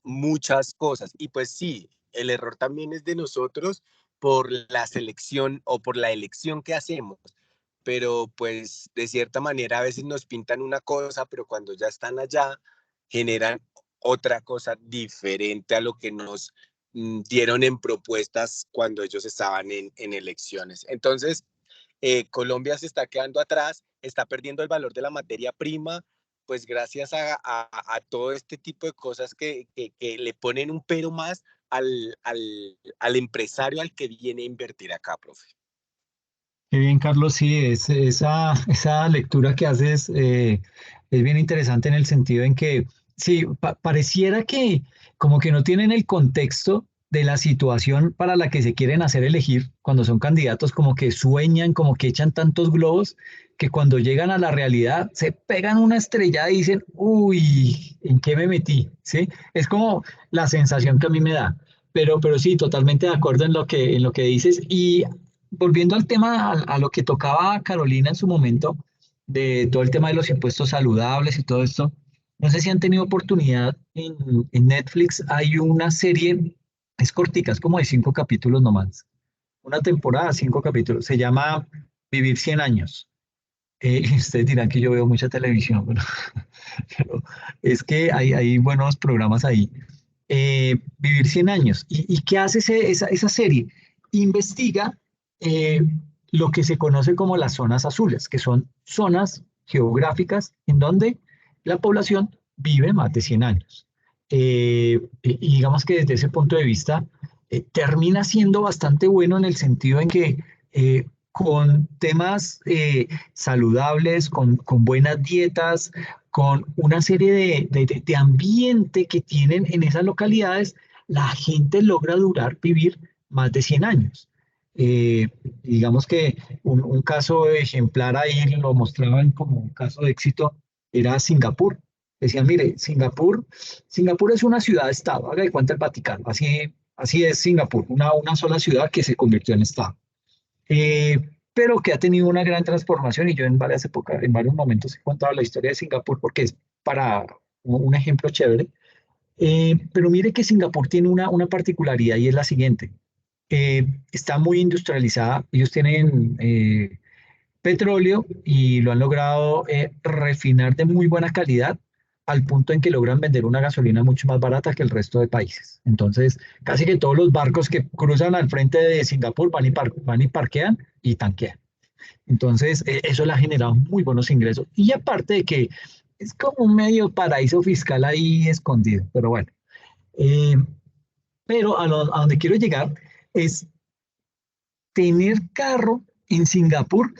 muchas cosas. Y pues sí, el error también es de nosotros por la selección o por la elección que hacemos, pero pues de cierta manera a veces nos pintan una cosa, pero cuando ya están allá generan otra cosa diferente a lo que nos dieron en propuestas cuando ellos estaban en elecciones. Entonces, Colombia se está quedando atrás, está perdiendo el valor de la materia prima, pues gracias a todo este tipo de cosas que le ponen un pero más al empresario al que viene a invertir acá, profe. Qué bien, Carlos, sí, esa lectura que haces es bien interesante en el sentido en que, sí, pareciera que como que no tienen el contexto de la situación para la que se quieren hacer elegir cuando son candidatos, como que sueñan, como que echan tantos globos, que cuando llegan a la realidad se pegan una estrellada y dicen, uy, ¿en qué me metí? ¿Sí? Es como la sensación que a mí me da. Pero sí, totalmente de acuerdo en lo que dices. Y volviendo al tema, a lo que tocaba Carolina en su momento, de todo el tema de los impuestos saludables y todo esto, no sé si han tenido oportunidad en Netflix, hay una serie, es cortica, es como de 5 capítulos nomás. Una temporada, 5 capítulos. Se llama Vivir 100 años. Y ustedes dirán que yo veo mucha televisión, pero es que hay buenos programas ahí. Vivir 100 años. ¿Y qué hace esa serie? Investiga eh, lo que se conoce como las zonas azules, que son zonas geográficas en donde la población vive más de 100 años. Y digamos que desde ese punto de vista termina siendo bastante bueno en el sentido en que con temas saludables, con buenas dietas, con una serie de ambiente que tienen en esas localidades, la gente logra vivir más de 100 años. Eh, digamos que un caso ejemplar ahí lo mostraban como un caso de éxito, era Singapur. Decían, mire, Singapur es una ciudad-estado, haga de cuenta el Vaticano, así es Singapur, una sola ciudad que se convirtió en estado. Pero que ha tenido una gran transformación y yo en varias épocas, en varios momentos he contado la historia de Singapur porque es para un ejemplo chévere. Pero mire que Singapur tiene una particularidad y es la siguiente. Está muy industrializada, ellos tienen petróleo y lo han logrado refinar de muy buena calidad al punto en que logran vender una gasolina mucho más barata que el resto de países. Entonces, casi que todos los barcos que cruzan al frente de Singapur van y parquean y tanquean. Entonces, eso le ha generado muy buenos ingresos. Y aparte de que es como un medio paraíso fiscal ahí escondido, pero bueno. Eh, pero a donde quiero llegar es tener carro en Singapur,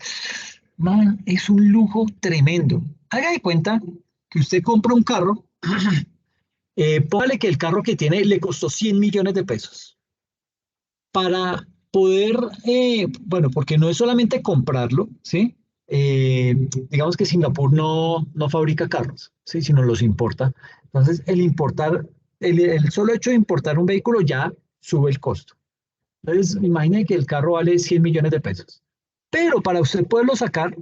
man, es un lujo tremendo. Haga de cuenta que usted compra un carro, póngale que el carro que tiene le costó 100 millones de pesos. Para poder, bueno, porque no es solamente comprarlo, ¿sí? Digamos que Singapur no fabrica carros, ¿sí? Sino los importa. Entonces, el solo hecho de importar un vehículo ya sube el costo. Entonces, imagine que el carro vale 100 millones de pesos. Pero para usted poderlo sacar,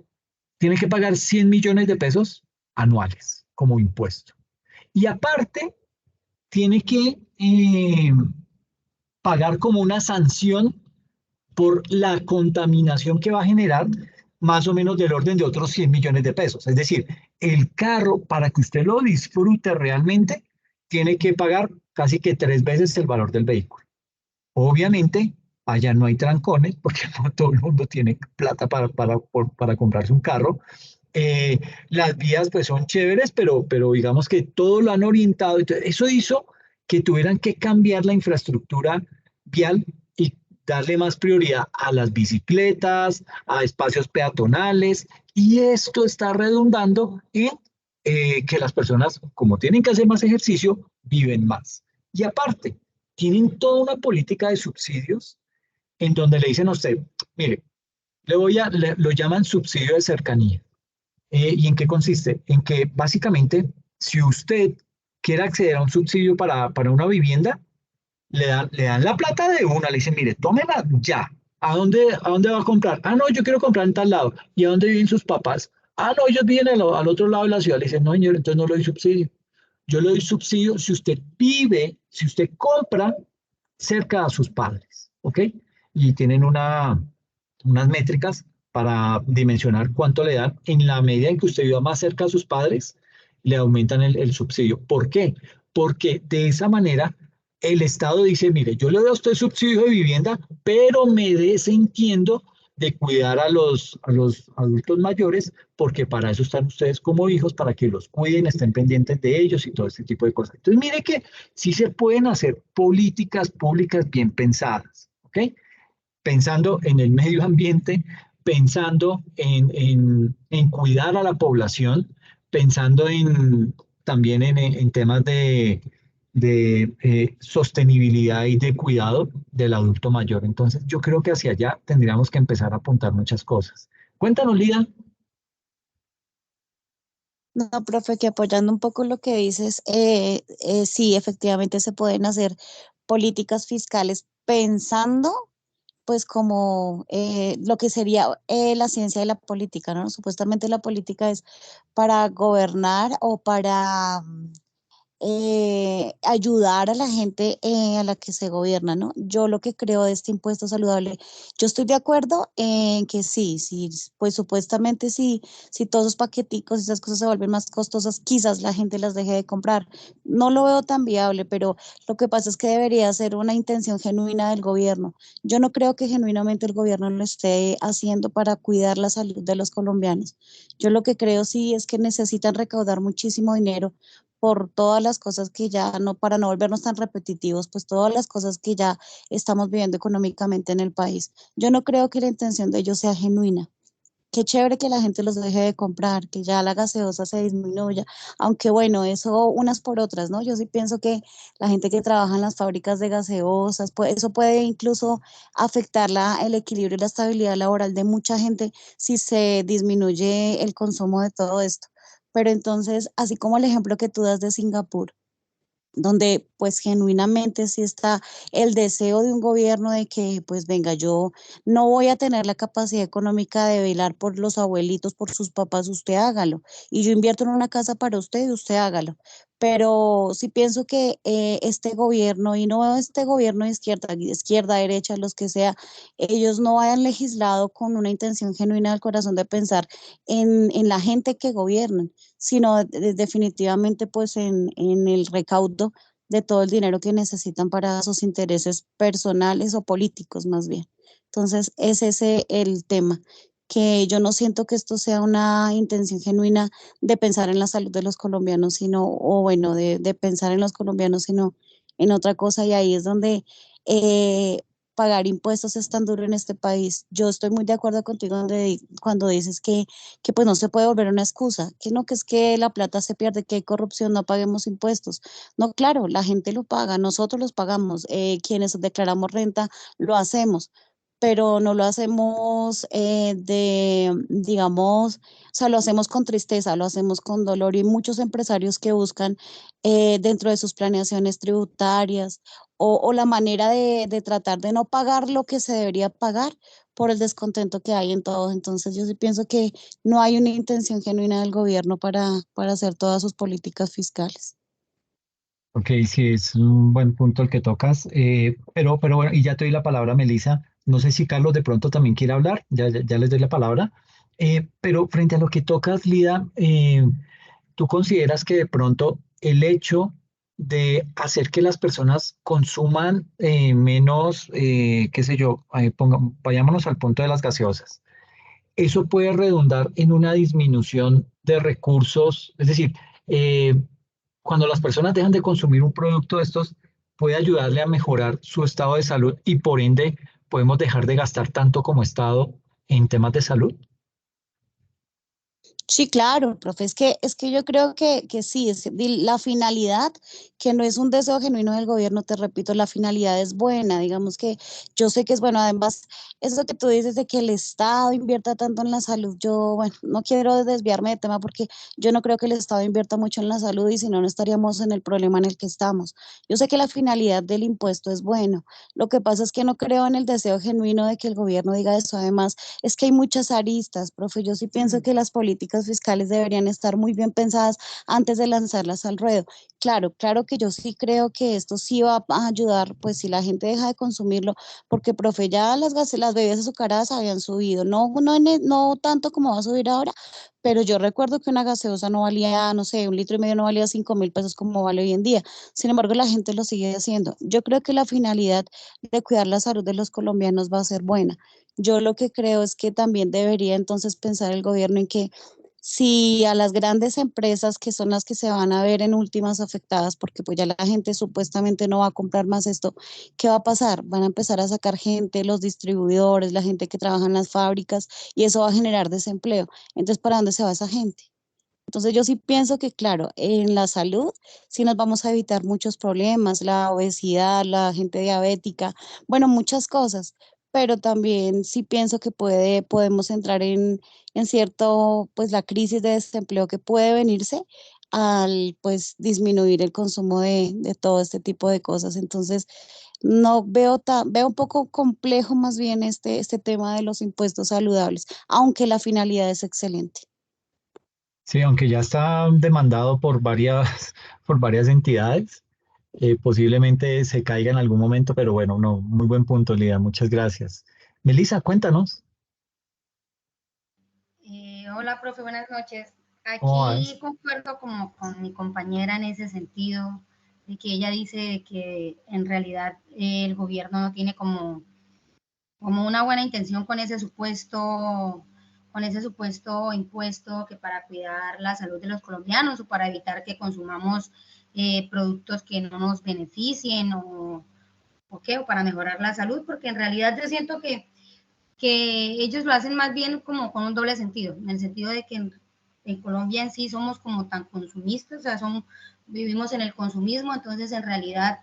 tiene que pagar 100 millones de pesos anuales como impuesto. Y aparte, tiene que pagar como una sanción por la contaminación que va a generar más o menos del orden de otros 100 millones de pesos. Es decir, el carro, para que usted lo disfrute realmente, tiene que pagar casi que 3 veces el valor del vehículo. Obviamente, allá no hay trancones, porque no todo el mundo tiene plata para comprarse un carro. Las vías pues son chéveres, pero digamos que todo lo han orientado. Entonces, eso hizo que tuvieran que cambiar la infraestructura vial y darle más prioridad a las bicicletas, a espacios peatonales, y esto está redundando en que las personas, como tienen que hacer más ejercicio, viven más. Y aparte, tienen toda una política de subsidios en donde le dicen a usted, mire, lo llaman subsidio de cercanía. ¿Y en qué consiste? En que básicamente, si usted quiere acceder a un subsidio para una vivienda, le dan la plata de una, le dicen, mire, tómela ya. ¿A dónde va a comprar? Ah, no, yo quiero comprar en tal lado. ¿Y a dónde viven sus papás? Ah, no, ellos viven al otro lado de la ciudad. Le dicen, no, señor, entonces no le doy subsidio. Yo le doy subsidio si usted vive, si usted compra cerca a sus padres, ¿ok? Y tienen unas métricas para dimensionar cuánto le dan. En la medida en que usted viva más cerca a sus padres, le aumentan el subsidio. ¿Por qué? Porque de esa manera el Estado dice, mire, yo le doy a usted subsidio de vivienda, pero me desentiendo de cuidar a los adultos mayores, porque para eso están ustedes como hijos, para que los cuiden, estén pendientes de ellos y todo este tipo de cosas. Entonces, mire que sí se pueden hacer políticas públicas bien pensadas, ¿ok? Pensando en el medio ambiente, pensando en cuidar a la población, pensando también en temas de sostenibilidad y de cuidado del adulto mayor. Entonces, yo creo que hacia allá tendríamos que empezar a apuntar muchas cosas. Cuéntanos, Lida. No, profe, que apoyando un poco lo que dices, sí, efectivamente se pueden hacer políticas fiscales pensando, pues, como lo que sería la ciencia de la política, ¿no? Supuestamente la política es para gobernar o para ayudar a la gente a la que se gobierna, ¿no? Yo lo que creo de este impuesto saludable, yo estoy de acuerdo en que sí, sí, pues supuestamente sí, si todos esos paqueticos y esas cosas se vuelven más costosas, quizás la gente las deje de comprar. No lo veo tan viable, pero lo que pasa es que debería ser una intención genuina del gobierno. Yo no creo que genuinamente el gobierno lo esté haciendo para cuidar la salud de los colombianos. Yo lo que creo sí es que necesitan recaudar muchísimo dinero por todas las cosas que ya no, para no volvernos tan repetitivos, pues todas las cosas que ya estamos viviendo económicamente en el país. Yo no creo que la intención de ellos sea genuina. Qué chévere que la gente los deje de comprar, que ya la gaseosa se disminuya, aunque bueno, eso unas por otras, ¿no? Yo sí pienso que la gente que trabaja en las fábricas de gaseosas, pues eso puede incluso afectar el equilibrio y la estabilidad laboral de mucha gente si se disminuye el consumo de todo esto. Pero entonces, así como el ejemplo que tú das de Singapur, donde pues genuinamente sí está el deseo de un gobierno de que pues venga, yo no voy a tener la capacidad económica de velar por los abuelitos, por sus papás, usted hágalo. Y yo invierto en una casa para usted y usted hágalo. Pero sí pienso que este gobierno, y no este gobierno de izquierda, izquierda, derecha, los que sea, ellos no hayan legislado con una intención genuina del corazón de pensar en la gente que gobiernan, sino definitivamente pues en el recaudo de todo el dinero que necesitan para sus intereses personales o políticos más bien. Entonces, es ese el tema, que yo no siento que esto sea una intención genuina de pensar en la salud de los colombianos, sino, o bueno, de pensar en los colombianos, sino en otra cosa, y ahí es donde pagar impuestos es tan duro en este país. Yo estoy muy de acuerdo contigo cuando dices que pues no se puede volver una excusa, que no, que es que la plata se pierde, que hay corrupción, no paguemos impuestos. No, claro, la gente lo paga, nosotros los pagamos, quienes declaramos renta lo hacemos, pero no lo hacemos digamos, o sea, lo hacemos con tristeza, lo hacemos con dolor, y muchos empresarios que buscan dentro de sus planeaciones tributarias o la manera de tratar de no pagar lo que se debería pagar por el descontento que hay en todos. Entonces yo sí pienso que no hay una intención genuina del gobierno para hacer todas sus políticas fiscales. Ok, sí, es un buen punto el que tocas, pero bueno, y ya te doy la palabra, Melissa. No sé si Carlos de pronto también quiere hablar, ya les doy la palabra. Pero frente a lo que tocas, Lida, ¿tú consideras que de pronto el hecho de hacer que las personas consuman menos, qué sé yo, vayámonos al punto de las gaseosas, eso puede redundar en una disminución de recursos? Es decir, eh, cuando las personas dejan de consumir un producto de estos, puede ayudarle a mejorar su estado de salud y por ende podemos dejar de gastar tanto como Estado en temas de salud. Sí, claro, profe, es que yo creo que sí, la finalidad, que no es un deseo genuino del gobierno, te repito, la finalidad es buena, digamos que yo sé que es bueno. Además, eso que tú dices de que el Estado invierta tanto en la salud, yo, bueno, no quiero desviarme de tema porque yo no creo que el Estado invierta mucho en la salud, y si no, no estaríamos en el problema en el que estamos. Yo sé que la finalidad del impuesto es bueno, lo que pasa es que no creo en el deseo genuino de que el gobierno diga eso. Además, es que hay muchas aristas, profe. Yo sí pienso que las políticas fiscales deberían estar muy bien pensadas antes de lanzarlas al ruedo. Claro, claro que yo sí creo que esto sí va a ayudar, pues si la gente deja de consumirlo, porque, profe, ya las bebidas azucaradas habían subido, no tanto como va a subir ahora, pero yo recuerdo que una gaseosa no valía, no sé, 1,5 litros no valía 5.000 pesos como vale hoy en día. Sin embargo, la gente lo sigue haciendo. Yo creo que la finalidad de cuidar la salud de los colombianos va a ser buena. Yo lo que creo es que también debería entonces pensar el gobierno en que si a las grandes empresas, que son las que se van a ver en últimas afectadas, porque pues ya la gente supuestamente no va a comprar más esto, ¿qué va a pasar? Van a empezar a sacar gente, los distribuidores, la gente que trabaja en las fábricas, y eso va a generar desempleo. Entonces, ¿para dónde se va esa gente? Entonces yo sí pienso que, claro, en la salud sí nos vamos a evitar muchos problemas, la obesidad, la gente diabética, bueno, muchas cosas, pero también sí pienso que podemos entrar en cierto, pues la crisis de desempleo que puede venirse al, pues, disminuir el consumo de todo este tipo de cosas. Entonces, no veo, veo un poco complejo más bien este tema de los impuestos saludables, aunque la finalidad es excelente. Sí, aunque ya está demandado por varias, por varias entidades, posiblemente se caiga en algún momento, pero bueno, no, muy buen punto, Lida, muchas gracias. Melissa, cuéntanos, Hola, profe, buenas noches. ¿cómo Aquí vas? concuerdo como con mi compañera en ese sentido, de que ella dice que en realidad el gobierno no tiene como una buena intención con ese supuesto impuesto que para cuidar la salud de los colombianos o para evitar que consumamos productos que no nos beneficien o para mejorar la salud, porque en realidad yo siento que ellos lo hacen más bien como con un doble sentido, en el sentido de que en Colombia en sí somos como tan consumistas, o sea, vivimos en el consumismo, entonces en realidad,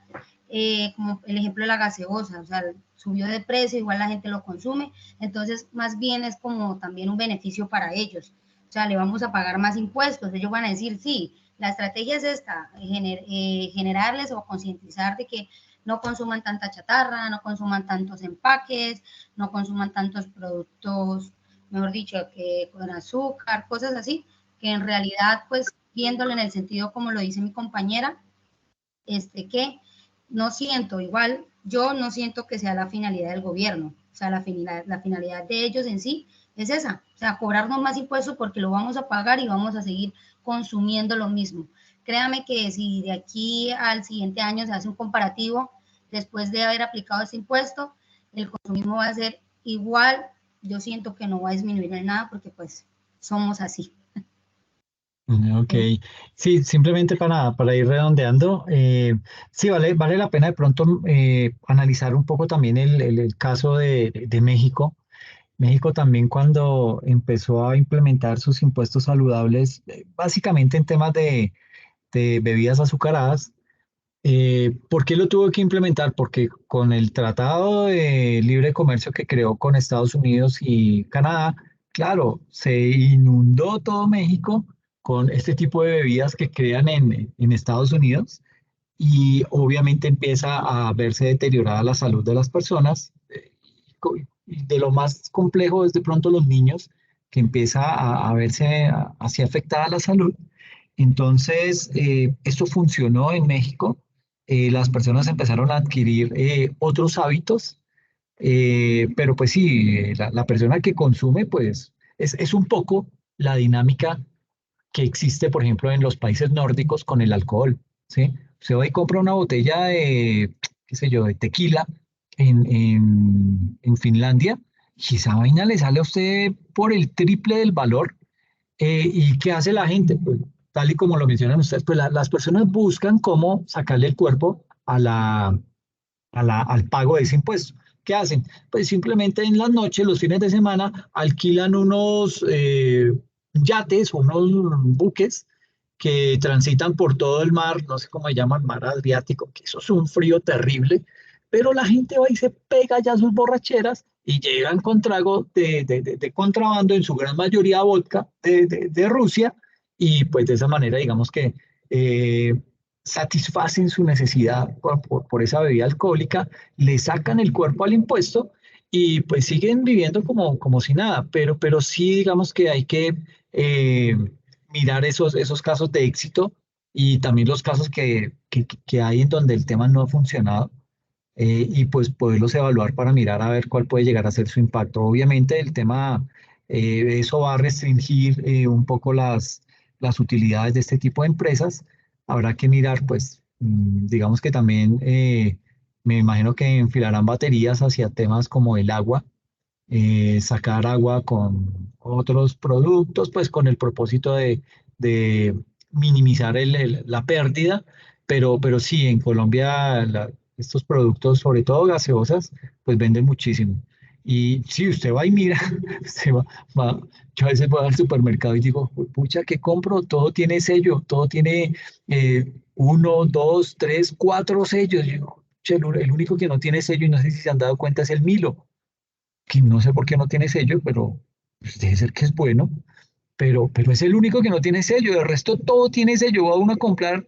como el ejemplo de la gaseosa, o sea, subió de precio, igual la gente lo consume, entonces más bien es como también un beneficio para ellos, o sea, le vamos a pagar más impuestos, ellos van a decir, sí, la estrategia es esta, generarles o concientizar de que no consuman tanta chatarra, no consuman tantos empaques, no consuman tantos productos, mejor dicho, que con azúcar, cosas así, que en realidad, pues, viéndolo en el sentido como lo dice mi compañera, que no siento, igual, yo no siento que sea la finalidad del gobierno, o sea, la finalidad de ellos en sí es esa, o sea, cobrarnos más impuestos porque lo vamos a pagar y vamos a seguir consumiendo lo mismo. Créame que si de aquí al siguiente año se hace un comparativo, después de haber aplicado ese impuesto, el consumismo va a ser igual, yo siento que no va a disminuir en nada porque pues somos así. Ok, sí, simplemente para ir redondeando, sí, vale la pena de pronto analizar un poco también el caso de México. México también cuando empezó a implementar sus impuestos saludables, básicamente en temas de bebidas azucaradas. ¿Por qué lo tuvo que implementar? Porque con el Tratado de Libre Comercio que creó con Estados Unidos y Canadá, claro, se inundó todo México con este tipo de bebidas que crean en Estados Unidos y obviamente empieza a verse deteriorada la salud de las personas. Y de lo más complejo es de pronto los niños, que empieza a verse así afectada la salud. Entonces, esto funcionó en México. Las personas empezaron a adquirir otros hábitos, pero pues sí, la persona que consume, pues es un poco la dinámica que existe, por ejemplo, en los países nórdicos con el alcohol, ¿sí? Usted va y compra una botella de, qué sé yo, de tequila en Finlandia y esa vaina le sale a usted por el triple del valor. ¿Y qué hace la gente? Pues, tal y como lo mencionan ustedes, pues las personas buscan cómo sacarle el cuerpo al pago de ese impuesto. ¿Qué hacen? Pues simplemente en las noches, los fines de semana, alquilan unos yates o unos buques que transitan por todo el mar, no sé cómo se llama, el mar Adriático, que eso es un frío terrible, pero la gente va y se pega ya sus borracheras y llegan con trago de contrabando, en su gran mayoría vodka de Rusia, y pues de esa manera digamos que eh, satisfacen su necesidad por esa bebida alcohólica, le sacan el cuerpo al impuesto y pues siguen viviendo como si nada, pero sí digamos que hay que eh, mirar esos casos de éxito y también los casos que hay en donde el tema no ha funcionado, y pues poderlos evaluar para mirar a ver cuál puede llegar a ser su impacto. Obviamente el tema, eso va a restringir un poco las utilidades de este tipo de empresas. Habrá que mirar, pues, digamos que también me imagino que enfilarán baterías hacia temas como el agua, sacar agua con otros productos, pues con el propósito de minimizar la pérdida, pero sí, en Colombia estos productos, sobre todo gaseosas, pues venden muchísimo. Y si usted va y mira, usted yo a veces voy al supermercado y digo, pucha, ¿qué compro? Todo tiene sello, todo tiene 1, 2, 3, 4 sellos. Yo, "Che, el único que no tiene sello, y no sé si se han dado cuenta, es el Milo, que no sé por qué no tiene sello, pero pues, debe ser que es bueno, pero es el único que no tiene sello. El resto todo tiene sello. Va uno a comprar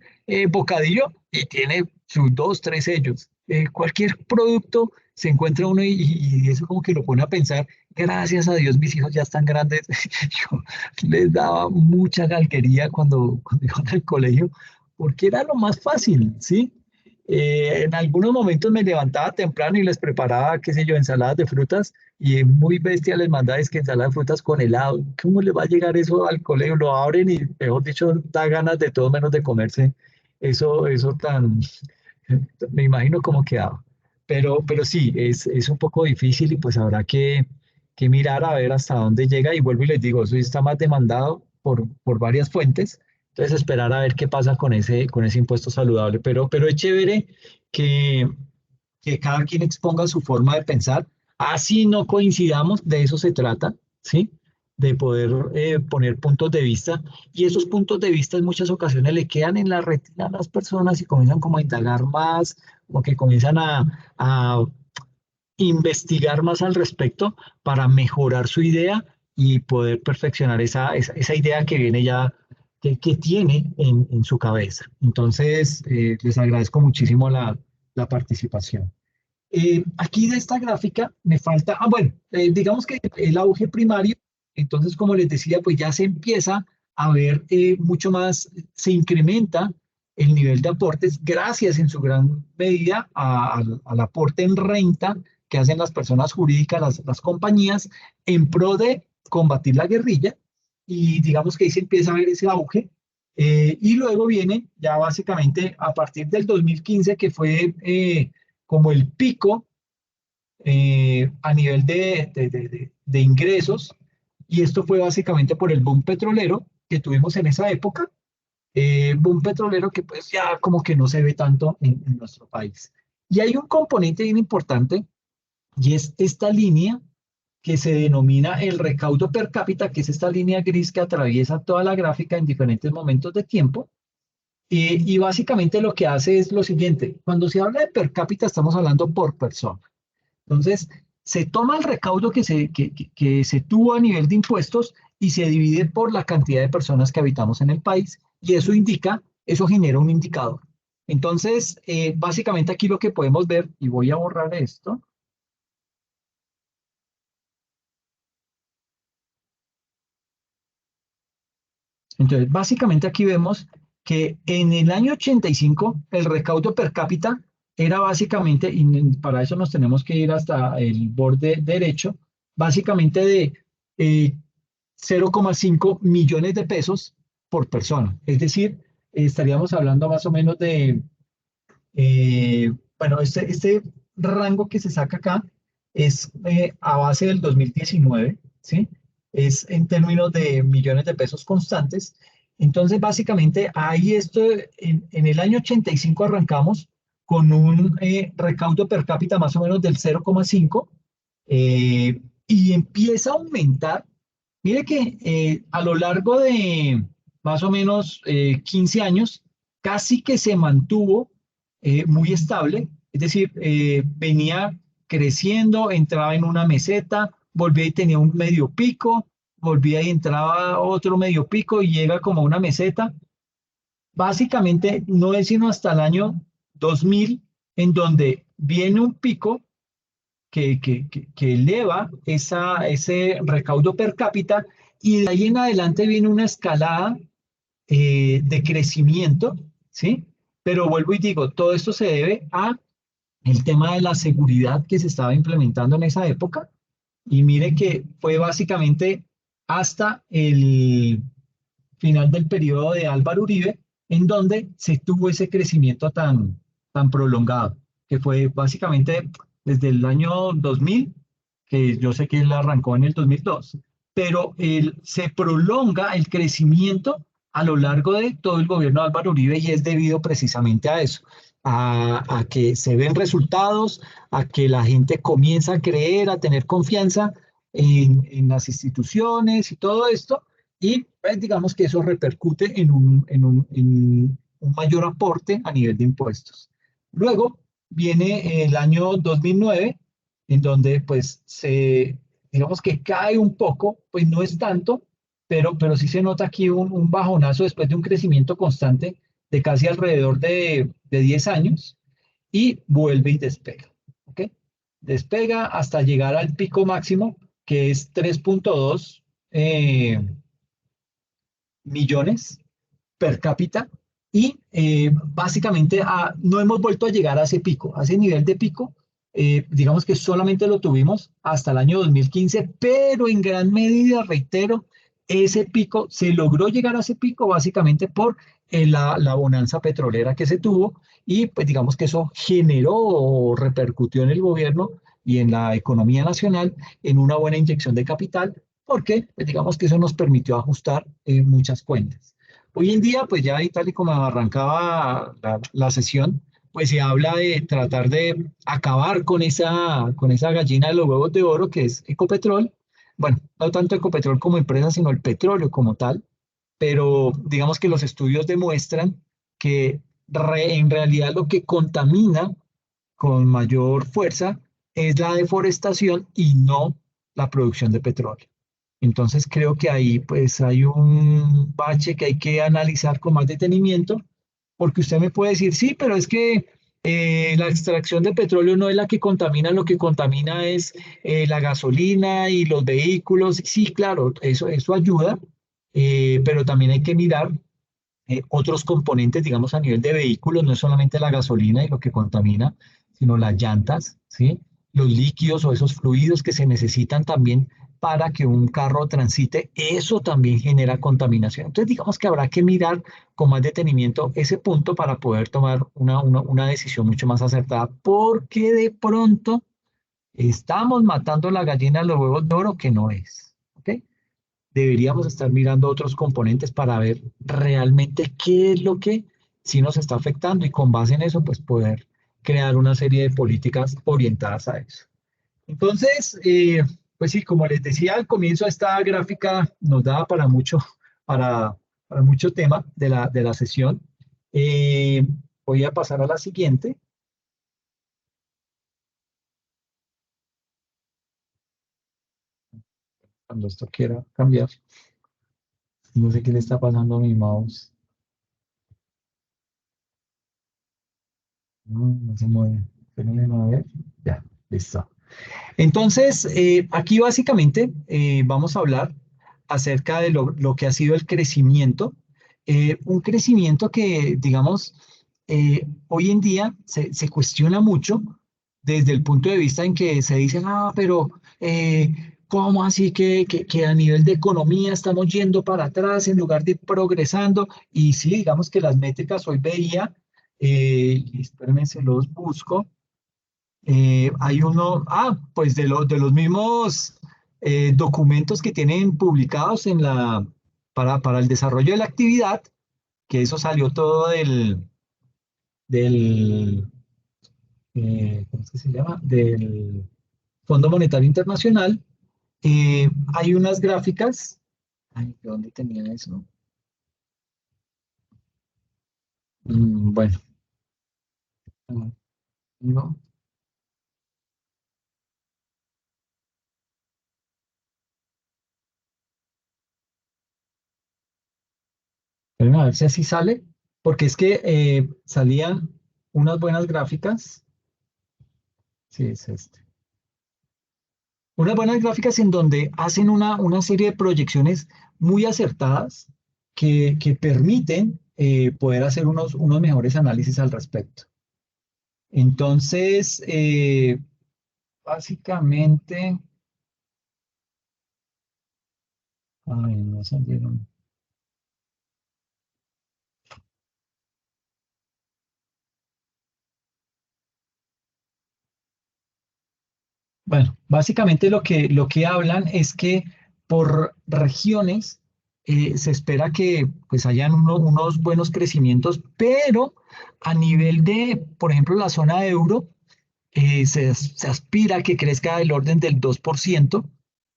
bocadillo y tiene sus 2, 3 sellos. Cualquier producto se encuentra uno y eso como que lo pone a pensar. Gracias a Dios mis hijos ya están grandes. Yo les daba mucha galguería cuando iban al colegio porque era lo más fácil, ¿sí? En algunos momentos me levantaba temprano y les preparaba, qué sé yo, ensaladas de frutas y muy bestia les mandaba es que ensalada de frutas con helado. ¿Cómo le va a llegar eso al colegio? Lo abren y, mejor dicho, da ganas de todo menos de comerse eso tan, me imagino cómo quedaba. Pero sí, es un poco difícil y pues habrá que mirar a ver hasta dónde llega. Y vuelvo y les digo, eso está más demandado por varias fuentes. Entonces esperar a ver qué pasa con ese impuesto saludable. Pero es chévere que, que cada quien exponga su forma de pensar. Así no coincidamos, de eso se trata, ¿sí? De poder poner puntos de vista. Y esos puntos de vista en muchas ocasiones le quedan en la retina a las personas y comienzan como a indagar más, como que comienzan a investigar más al respecto para mejorar su idea y poder perfeccionar esa idea que viene ya, que tiene en su cabeza. Entonces, les agradezco muchísimo la participación. Aquí de esta gráfica me falta, bueno, digamos que el auge primario, entonces como les decía, pues ya se empieza a ver mucho más, se incrementa el nivel de aportes gracias en su gran medida al aporte en renta que hacen las personas jurídicas, las compañías, en pro de combatir la guerrilla y digamos que ahí se empieza a ver ese auge. Y luego viene ya básicamente a partir del 2015 que fue como el pico a nivel de ingresos, y esto fue básicamente por el boom petrolero que tuvimos en esa época, boom petrolero que pues ya como que no se ve tanto en nuestro país. Y hay un componente bien importante, y es esta línea que se denomina el recaudo per cápita, que es esta línea gris que atraviesa toda la gráfica en diferentes momentos de tiempo. Y básicamente lo que hace es lo siguiente, cuando se habla de per cápita estamos hablando por persona. Entonces, se toma el recaudo que se tuvo a nivel de impuestos y se divide por la cantidad de personas que habitamos en el país y eso genera un indicador. Entonces, básicamente aquí lo que podemos ver, y voy a borrar esto. Entonces, básicamente aquí vemos que en el año 85 el recaudo per cápita era básicamente, y para eso nos tenemos que ir hasta el borde derecho, básicamente de 0,5 millones de pesos por persona. Es decir, estaríamos hablando más o menos de, bueno, este rango que se saca acá es a base del 2019, ¿sí? Es en términos de millones de pesos constantes. Entonces, básicamente, ahí en el año 85 arrancamos con un recaudo per cápita más o menos del 0,5 y empieza a aumentar. Mire que a lo largo de más o menos 15 años, casi que se mantuvo muy estable, es decir, venía creciendo, entraba en una meseta, volvía y tenía un medio pico, volvía y entraba otro medio pico y llega como una meseta. Básicamente no es sino hasta el año 2000 en donde viene un pico que eleva ese recaudo per cápita y de ahí en adelante viene una escalada de crecimiento, ¿sí? Pero vuelvo y digo, todo esto se debe a el tema de la seguridad que se estaba implementando en esa época. Y mire que fue básicamente hasta el final del periodo de Álvaro Uribe, en donde se tuvo ese crecimiento tan prolongado, que fue básicamente desde el año 2000, que yo sé que él arrancó en el 2002, pero se prolonga el crecimiento a lo largo de todo el gobierno de Álvaro Uribe y es debido precisamente a eso, a que se ven resultados, a que la gente comienza a creer, a tener confianza en las instituciones y todo esto, y pues, digamos que eso repercute en un mayor aporte a nivel de impuestos. Luego viene el año 2009, en donde pues digamos que cae un poco, pues no es tanto, pero sí se nota aquí un bajonazo después de un crecimiento constante de casi alrededor de 10 años y vuelve y despega. ¿Ok? Despega hasta llegar al pico máximo, que es 3.2 millones per cápita y básicamente no hemos vuelto a llegar a ese pico, a ese nivel de pico. Digamos que solamente lo tuvimos hasta el año 2015, pero en gran medida, reitero, ese pico, se logró llegar a ese pico básicamente por la bonanza petrolera que se tuvo y pues digamos que eso generó o repercutió en el gobierno y en la economía nacional en una buena inyección de capital, porque pues digamos que eso nos permitió ajustar muchas cuentas. Hoy en día, pues ya y tal y como arrancaba la sesión, pues se habla de tratar de acabar con esa gallina de los huevos de oro que es Ecopetrol. Bueno, no tanto Ecopetrol como empresa, sino el petróleo como tal, pero digamos que los estudios demuestran que en realidad lo que contamina con mayor fuerza es la deforestación y no la producción de petróleo. Entonces creo que ahí pues hay un bache que hay que analizar con más detenimiento, porque usted me puede decir, sí, pero es que la extracción de petróleo no es la que contamina, lo que contamina es la gasolina y los vehículos. Sí, claro, eso ayuda, pero también hay que mirar otros componentes, digamos, a nivel de vehículos, no es solamente la gasolina y lo que contamina, sino las llantas, ¿sí? Los líquidos o esos fluidos que se necesitan también para que un carro transite, eso también genera contaminación. Entonces, digamos que habrá que mirar con más detenimiento ese punto para poder tomar una decisión mucho más acertada, porque de pronto estamos matando la gallina de los huevos de oro que no es, ¿ok? Deberíamos estar mirando otros componentes para ver realmente qué es lo que sí nos está afectando y con base en eso, pues poder crear una serie de políticas orientadas a eso. Entonces, pues sí, como les decía al comienzo, esta gráfica nos daba para, para mucho tema de la sesión. Eh, Voy a pasar a la siguiente. Cuando esto quiera cambiar. No sé qué le está pasando a mi mouse. No se mueve. Espérenme a ver. Ya, listo. Entonces, aquí básicamente vamos a hablar acerca de lo que ha sido el crecimiento. Un crecimiento que, digamos, hoy en día se cuestiona mucho desde el punto de vista en que se dice, pero ¿cómo así que a nivel de economía estamos yendo para atrás en lugar de ir progresando? Y sí, digamos que las métricas hoy veía, espérenme, se los busco. Hay uno, pues de los mismos documentos que tienen publicados para el desarrollo de la actividad, que eso salió todo del ¿cómo es que se llama? Del Fondo Monetario Internacional. Hay unas gráficas, ay, ¿de dónde tenía eso? Bueno, no. Esperen a ver si así sale, porque es que salían unas buenas gráficas. Sí, es este. Unas buenas gráficas en donde hacen una serie de proyecciones muy acertadas que permiten poder hacer unos mejores análisis al respecto. Entonces, básicamente, ay, no salieron. Bueno, básicamente lo que hablan es que por regiones se espera que pues hayan unos buenos crecimientos, pero a nivel de, por ejemplo, la zona euro, se aspira a que crezca del orden del 2%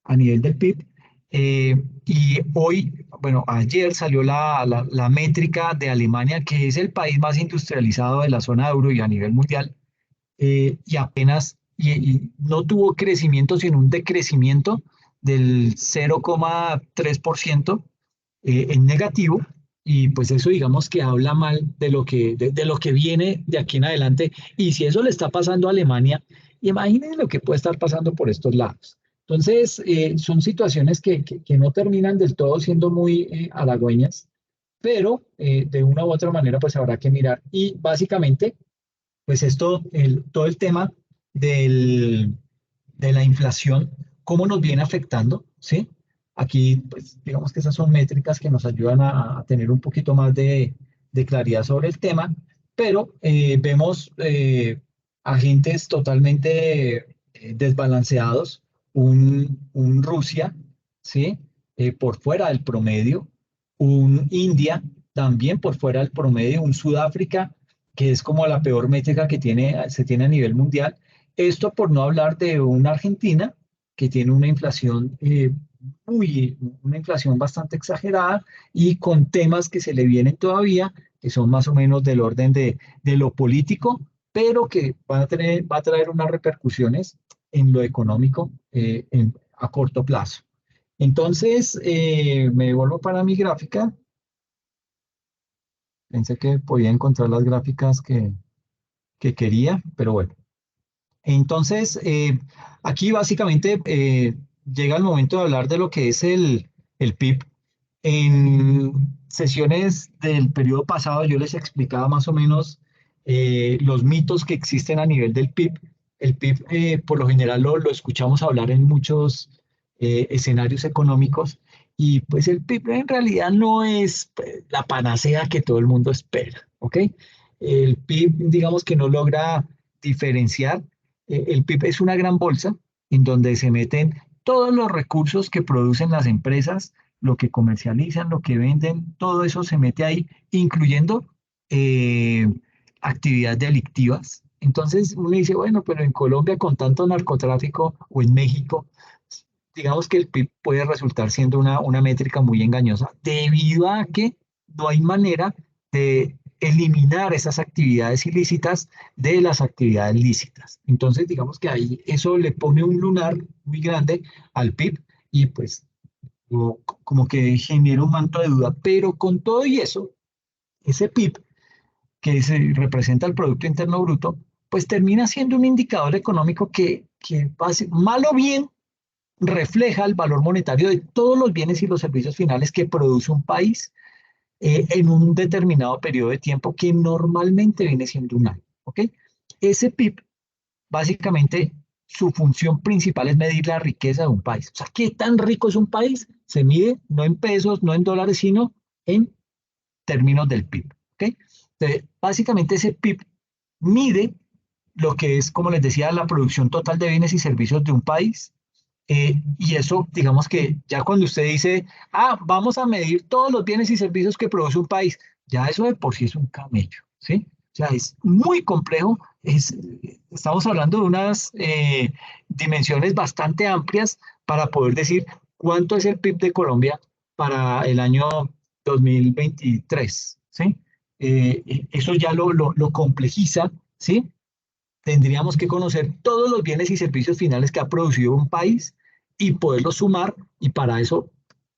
a nivel del PIB. Y hoy, bueno, ayer salió la métrica de Alemania, que es el país más industrializado de la zona euro y a nivel mundial, y apenas, y no tuvo crecimiento, sino un decrecimiento del 0,3% en negativo, y pues eso digamos que habla mal de lo que viene de aquí en adelante, y si eso le está pasando a Alemania, imagínense lo que puede estar pasando por estos lados. Entonces, son situaciones que no terminan del todo siendo muy halagüeñas, pero de una u otra manera pues habrá que mirar. Y básicamente pues todo el tema de la inflación, cómo nos viene afectando, ¿sí? Aquí, pues, digamos que esas son métricas que nos ayudan a tener un poquito más de claridad sobre el tema, pero vemos agentes totalmente desbalanceados, un Rusia, ¿sí? Por fuera del promedio, un India también por fuera del promedio, un Sudáfrica que es como la peor métrica que se tiene a nivel mundial. Esto por no hablar de una Argentina que tiene una inflación bastante exagerada y con temas que se le vienen todavía, que son más o menos del orden de lo político, pero que va a traer unas repercusiones en lo económico a corto plazo. Entonces, me vuelvo para mi gráfica. Pensé que podía encontrar las gráficas que quería, pero bueno. Entonces, aquí básicamente llega el momento de hablar de lo que es el PIB. En sesiones del periodo pasado yo les explicaba más o menos los mitos que existen a nivel del PIB. El PIB, por lo general, lo escuchamos hablar en muchos escenarios económicos, y pues el PIB en realidad no es la panacea que todo el mundo espera, ¿ok? El PIB, digamos que no logra diferenciar. El PIB es una gran bolsa en donde se meten todos los recursos que producen las empresas, lo que comercializan, lo que venden, todo eso se mete ahí, incluyendo eh, actividades delictivas. Entonces uno dice, bueno, pero en Colombia con tanto narcotráfico o en México, digamos que el PIB puede resultar siendo una métrica muy engañosa debido a que no hay manera de eliminar esas actividades ilícitas de las actividades lícitas. Entonces, digamos que ahí eso le pone un lunar muy grande al PIB y pues como que genera un manto de duda, pero con todo y eso, ese PIB representa el Producto Interno Bruto, pues termina siendo un indicador económico que mal o bien refleja el valor monetario de todos los bienes y los servicios finales que produce un país en un determinado periodo de tiempo que normalmente viene siendo un año, ¿ok? Ese PIB, básicamente, su función principal es medir la riqueza de un país. O sea, ¿qué tan rico es un país? Se mide no en pesos, no en dólares, sino en términos del PIB, ¿ok? Entonces, básicamente ese PIB mide lo que es, como les decía, la producción total de bienes y servicios de un país. Y eso, digamos que ya cuando usted dice, vamos a medir todos los bienes y servicios que produce un país, ya eso de por sí es un camello, ¿sí? O sea, es muy complejo, estamos hablando de unas dimensiones bastante amplias para poder decir cuánto es el PIB de Colombia para el año 2023, ¿sí? Eso ya lo complejiza, ¿sí? Tendríamos que conocer todos los bienes y servicios finales que ha producido un país y poderlos sumar, y para eso,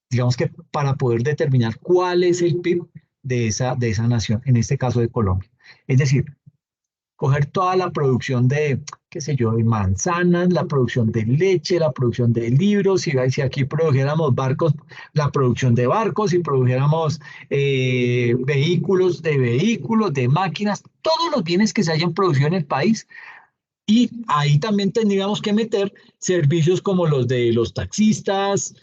digamos que para poder determinar cuál es el PIB de esa nación, en este caso de Colombia. Es decir, coger toda la producción de, qué sé yo, de manzanas, la producción de leche, la producción de libros, si aquí produjéramos barcos, la producción de barcos, si produjéramos vehículos, de máquinas, todos los bienes que se hayan producido en el país. Y ahí también tendríamos que meter servicios como los de los taxistas,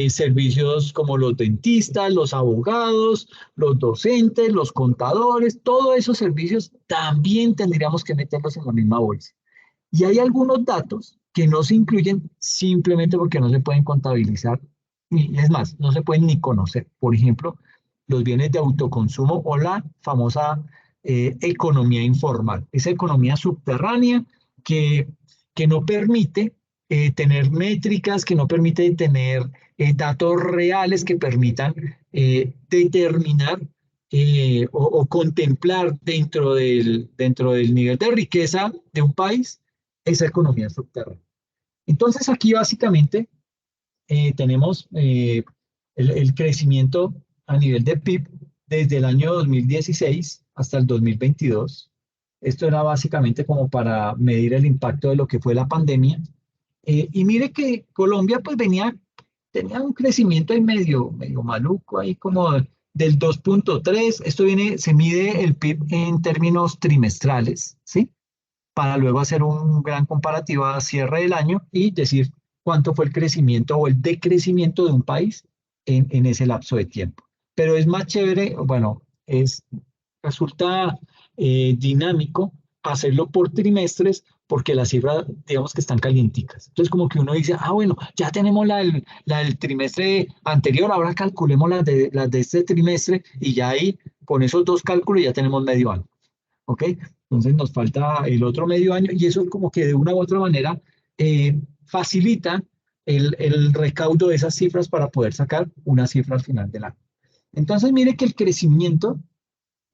servicios como los dentistas, los abogados, los docentes, los contadores, todos esos servicios también tendríamos que meterlos en la misma bolsa. Y hay algunos datos que no se incluyen simplemente porque no se pueden contabilizar y es más, no se pueden ni conocer. Por ejemplo, los bienes de autoconsumo o la famosa economía informal, esa economía subterránea que, que no permite tener métricas, que no permite tener datos reales que permitan determinar o contemplar dentro del nivel de riqueza de un país esa economía subterránea. Entonces aquí básicamente tenemos el crecimiento a nivel de PIB desde el año 2016 hasta el 2022. Esto era básicamente como para medir el impacto de lo que fue la pandemia. Y mire que Colombia pues tenía un crecimiento ahí medio maluco, ahí como del 2.3. Esto se mide el PIB en términos trimestrales, ¿sí? Para luego hacer un gran comparativo a cierre del año y decir cuánto fue el crecimiento o el decrecimiento de un país en ese lapso de tiempo. Pero es más chévere, bueno, resulta dinámico hacerlo por trimestres porque las cifras, digamos que están calienticas. Entonces, como que uno dice, bueno, ya tenemos la del trimestre anterior, ahora calculemos las de este trimestre y ya ahí, con esos dos cálculos, ya tenemos medio año. ¿Ok? Entonces nos falta el otro medio año y eso como que de una u otra manera facilita el recaudo de esas cifras para poder sacar una cifra al final del año. Entonces mire que el crecimiento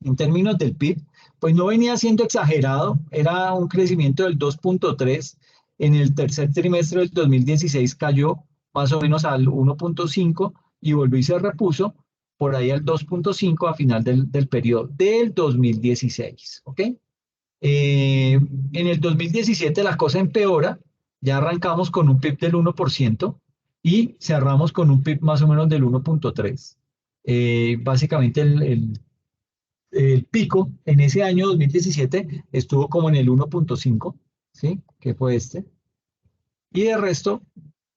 en términos del PIB, pues no venía siendo exagerado, era un crecimiento del 2.3, en el tercer trimestre del 2016 cayó más o menos al 1.5 y volvió y se repuso por ahí al 2.5 a final del periodo del 2016, ¿ok? En el 2017 la cosa empeora, ya arrancamos con un PIB del 1% y cerramos con un PIB más o menos del 1.3. Básicamente el pico en ese año 2017 estuvo como en el 1.5, ¿sí? Que fue este. Y de resto,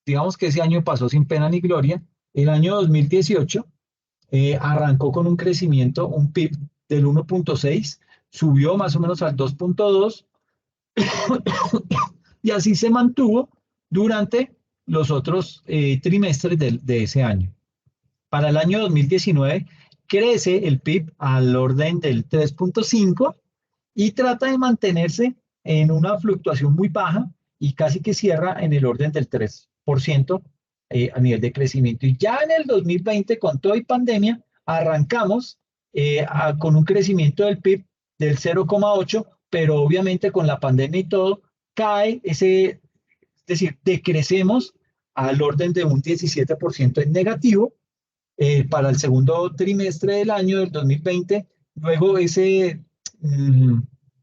digamos que ese año pasó sin pena ni gloria. El año 2018 arrancó con un crecimiento, un PIB del 1.6, subió más o menos al 2.2 y así se mantuvo durante los otros trimestres de ese año. Para el año 2019 crece el PIB al orden del 3.5 y trata de mantenerse en una fluctuación muy baja y casi que cierra en el orden del 3% a nivel de crecimiento. Y ya en el 2020, con todo y pandemia, arrancamos con un crecimiento del PIB del 0,8, pero obviamente con la pandemia y todo, cae es decir, decrecemos al orden de un 17% en negativo para el segundo trimestre del año del 2020. Luego ese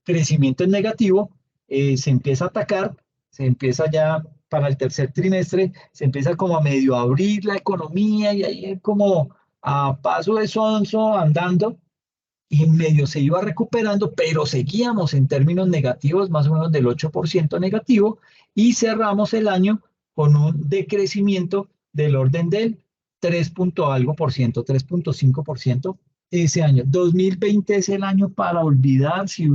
crecimiento en negativo se empieza a atacar, se empieza ya para el tercer trimestre, se empieza como a medio abrir la economía y ahí como a paso de sonso andando y medio se iba recuperando, pero seguíamos en términos negativos, más o menos del 8% negativo, y cerramos el año con un decrecimiento del orden del 3 punto algo por ciento, 3.5% ese año. 2020 es el año para olvidar si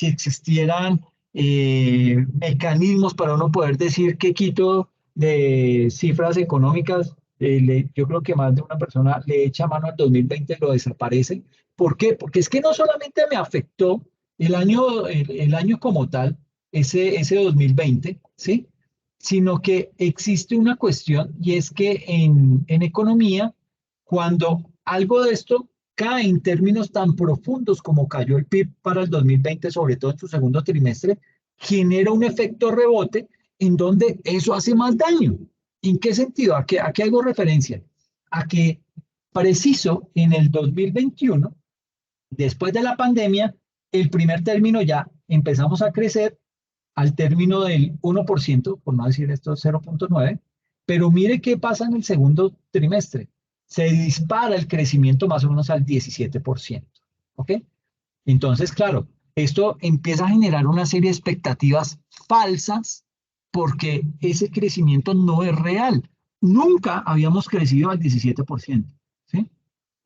existieran mecanismos para uno poder decir que quito de cifras económicas. Yo creo que más de una persona le echa mano al 2020 y lo desaparece. ¿Por qué? Porque es que no solamente me afectó el año como tal, ese 2020, ¿sí? Sino que existe una cuestión y es que en economía, cuando algo de esto cae en términos tan profundos como cayó el PIB para el 2020, sobre todo en su segundo trimestre, genera un efecto rebote en donde eso hace más daño. ¿En qué sentido? ¿A qué hago referencia? A que preciso en el 2021, después de la pandemia, el primer término ya empezamos a crecer al término del 1%, por no decir esto 0.9, pero mire qué pasa en el segundo trimestre. Se dispara el crecimiento más o menos al 17%, ¿ok? Entonces, claro, esto empieza a generar una serie de expectativas falsas porque ese crecimiento no es real. Nunca habíamos crecido al 17%, ¿sí?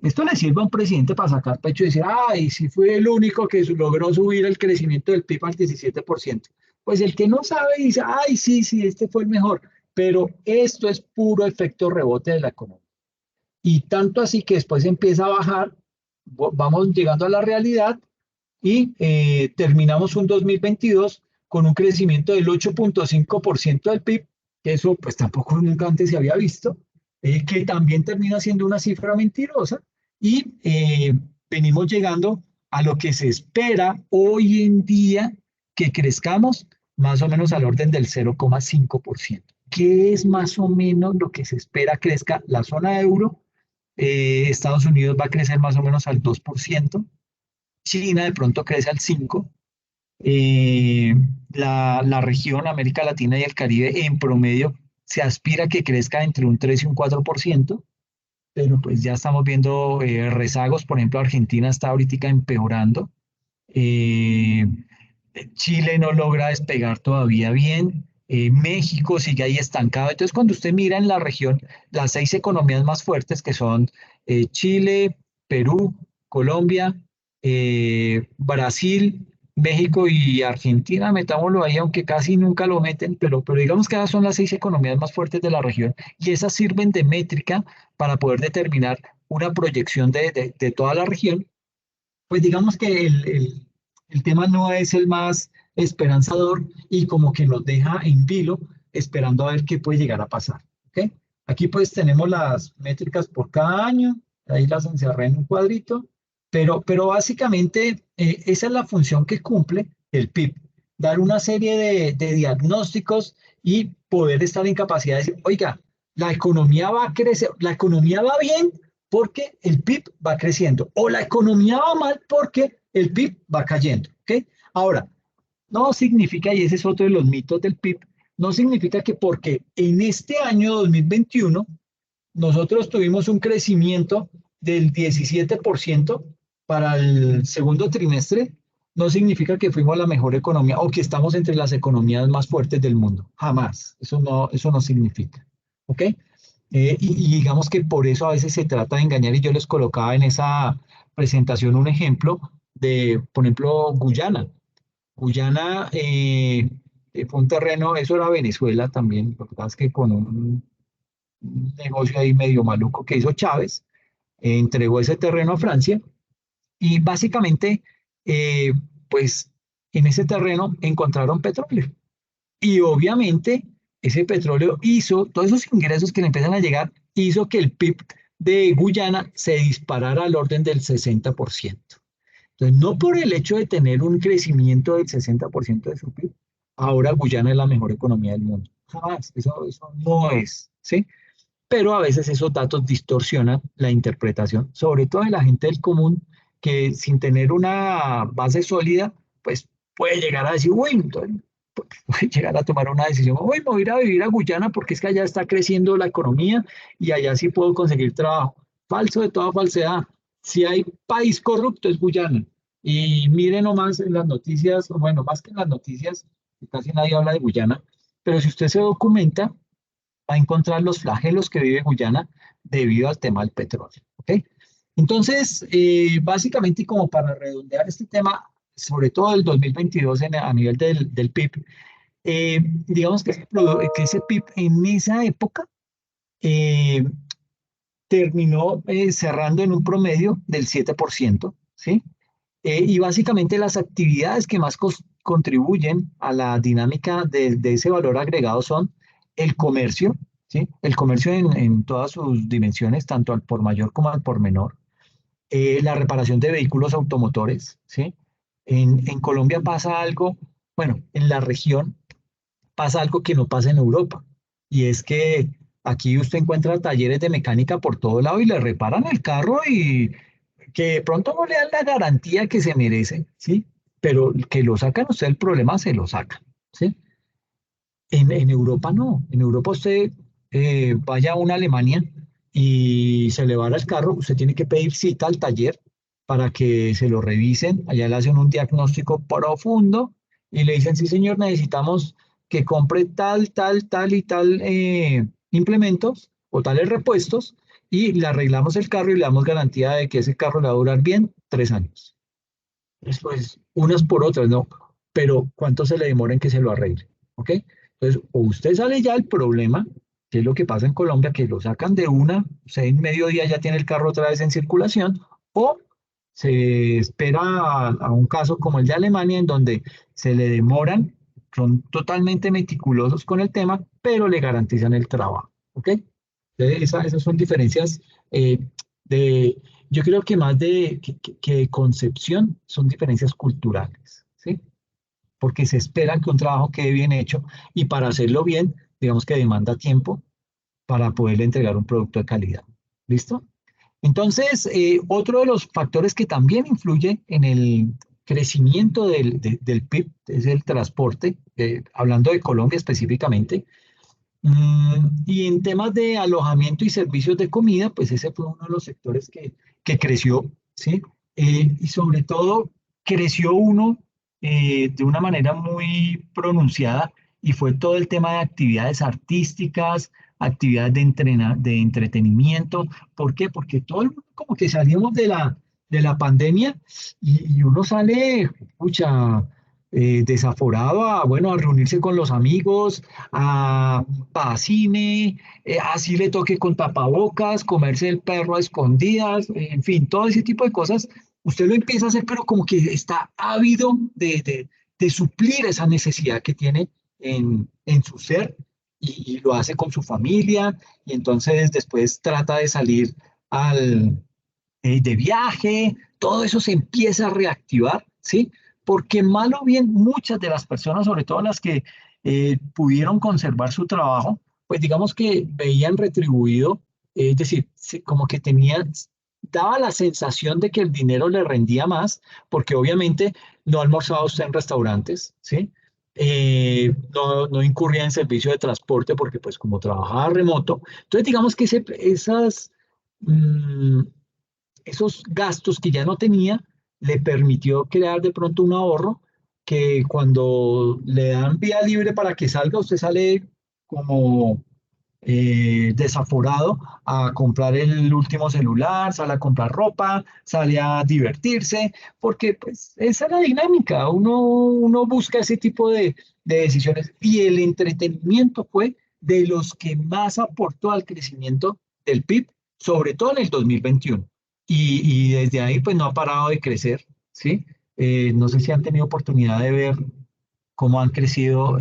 Esto le sirve a un presidente para sacar pecho y decir, ay, si fue el único que logró subir el crecimiento del PIB al 17%. Pues el que no sabe dice, ay, sí, este fue el mejor. pero esto es puro efecto rebote de la economía. Y tanto así que después empieza a bajar, vamos llegando a la realidad y terminamos un 2022 con un crecimiento del 8.5% del PIB, que eso pues tampoco nunca antes se había visto, que también termina siendo una cifra mentirosa, y venimos llegando a lo que se espera hoy en día que crezcamos más o menos al orden del 0,5%, que es más o menos lo que se espera crezca la zona euro. Estados Unidos va a crecer más o menos al 2%, China de pronto crece al 5%, la región América Latina y el Caribe en promedio se aspira a que crezca entre un 3 y un 4%, pero pues ya estamos viendo rezagos. Por ejemplo, Argentina está ahorita empeorando, Chile no logra despegar todavía bien, México sigue ahí estancado. Entonces, cuando usted mira en la región, las 6 economías más fuertes, que son Chile, Perú, Colombia, Brasil, México y Argentina, metámoslo ahí, aunque casi nunca lo meten, pero digamos que esas son las 6 economías más fuertes de la región, y esas sirven de métrica para poder determinar una proyección de toda la región. Pues digamos que el tema no es el más esperanzador y como que nos deja en vilo esperando a ver qué puede llegar a pasar. ¿Ok? Aquí pues tenemos las métricas por cada año, ahí las encerré en un cuadrito, pero básicamente esa es la función que cumple el PIB, dar una serie de diagnósticos y poder estar en capacidad de decir, oiga, la economía va a crecer, la economía va bien porque el PIB va creciendo, o la economía va mal porque el PIB va cayendo. ¿Ok? Ahora, no significa, y ese es otro de los mitos del PIB, no significa que porque en este año 2021 nosotros tuvimos un crecimiento del 17% para el segundo trimestre, no significa que fuimos la mejor economía o que estamos entre las economías más fuertes del mundo. Jamás. Eso no significa. ¿Ok? Y digamos que por eso a veces se trata de engañar, y yo les colocaba en esa presentación un ejemplo de, por ejemplo, Guyana. Guyana fue un terreno, eso era Venezuela también, lo que pasa es que con un negocio ahí medio maluco que hizo Chávez, entregó ese terreno a Francia, y básicamente, pues en ese terreno encontraron petróleo. Y obviamente ese petróleo hizo, todos esos ingresos que le empiezan a llegar, hizo que el PIB de Guyana se disparara al orden del 60%. Entonces, no por el hecho de tener un crecimiento del 60% de su PIB, ahora Guyana es la mejor economía del mundo. Jamás, eso no es, ¿sí? Pero a veces esos datos distorsionan la interpretación, sobre todo de la gente del común, que sin tener una base sólida, pues puede llegar a decir, uy, entonces, puede llegar a tomar una decisión, uy, me voy a ir a vivir a Guyana porque es que allá está creciendo la economía y allá sí puedo conseguir trabajo. Falso de toda falsedad. Si hay país corrupto es Guyana. Y miren nomás en las noticias, bueno, más que en las noticias, casi nadie habla de Guyana, pero si usted se documenta, va a encontrar los flagelos que vive Guyana debido al tema del petróleo. ¿Ok? Entonces, básicamente, y como para redondear este tema, sobre todo el 2022 a nivel del PIB, digamos que ese PIB en esa época terminó cerrando en un promedio del 7%, ¿sí? Y básicamente las actividades que más contribuyen a la dinámica de ese valor agregado son el comercio, ¿sí? El comercio en todas sus dimensiones, tanto al por mayor como al por menor. La reparación de vehículos automotores, ¿sí? En Colombia pasa algo, bueno, en la región pasa algo que no pasa en Europa, y es que aquí usted encuentra talleres de mecánica por todo lado y le reparan el carro, y que de pronto no le dan la garantía que se merece, ¿sí? Pero que lo sacan usted el problema, se lo sacan, ¿sí? En Europa no. En Europa usted vaya a una Alemania y se le va el carro, usted tiene que pedir cita al taller para que se lo revisen. Allá le hacen un diagnóstico profundo y le dicen, sí señor, necesitamos que compre tal, tal, tal y tal implementos o tales repuestos, y le arreglamos el carro y le damos garantía de que ese carro le va a durar bien 3 años. Después, unas por otras, ¿no? Pero ¿cuánto se le demora en que se lo arregle? ¿Ok? Entonces, o usted sale ya del problema, que es lo que pasa en Colombia, que lo sacan de una, o sea, en mediodía ya tiene el carro otra vez en circulación, o se espera a un caso como el de Alemania, en donde se le demoran, son totalmente meticulosos con el tema, pero le garantizan el trabajo. ¿Ok? Entonces, esas son diferencias de, yo creo que más que de concepción, son diferencias culturales. ¿Sí? Porque se espera que un trabajo quede bien hecho y para hacerlo bien, digamos que demanda tiempo para poderle entregar un producto de calidad. ¿Listo? Entonces, otro de los factores que también influye en el crecimiento del PIB es el transporte, hablando de Colombia específicamente. Y en temas de alojamiento y servicios de comida, pues ese fue uno de los sectores que creció, ¿sí? Y sobre todo creció uno de una manera muy pronunciada y fue todo el tema de actividades artísticas, actividades de entretenimiento. ¿Por qué? Porque todo el mundo como que salimos de la pandemia y uno sale, pucha, desaforado a, bueno, a reunirse con los amigos, a cine, así le toque con tapabocas, comerse el perro a escondidas, en fin, todo ese tipo de cosas, usted lo empieza a hacer, pero como que está ávido de suplir esa necesidad que tiene en su ser y lo hace con su familia y entonces después trata de salir de viaje, todo eso se empieza a reactivar, ¿sí? Porque mal o bien muchas de las personas, sobre todo las que pudieron conservar su trabajo, pues digamos que veían retribuido, es decir, como que tenían, daba la sensación de que el dinero le rendía más, porque obviamente no almorzaba usted en restaurantes, ¿sí? No incurría en servicio de transporte porque pues como trabajaba remoto, entonces digamos que mm, esos gastos que ya no tenía le permitió crear de pronto un ahorro que cuando le dan vía libre para que salga, usted sale como desaforado a comprar el último celular, sale a comprar ropa, sale a divertirse, porque pues esa es la dinámica, uno busca ese tipo de decisiones y el entretenimiento fue de los que más aportó al crecimiento del PIB, sobre todo en el 2021. Y desde ahí pues no ha parado de crecer, ¿sí? No sé si han tenido oportunidad de ver cómo han crecido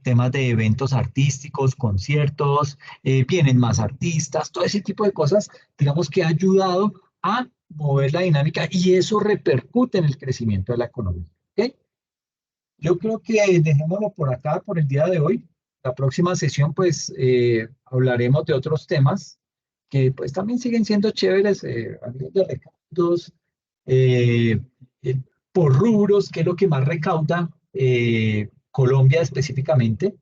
temas de eventos artísticos, conciertos, vienen más artistas, todo ese tipo de cosas, digamos que ha ayudado a mover la dinámica y eso repercute en el crecimiento de la economía. ¿Ok? Yo creo que dejémoslo por acá por el día de hoy. La próxima sesión pues hablaremos de otros temas que pues también siguen siendo chéveres, a nivel de recaudos, eh, eh, por rubros, que es lo que más recauda Colombia específicamente.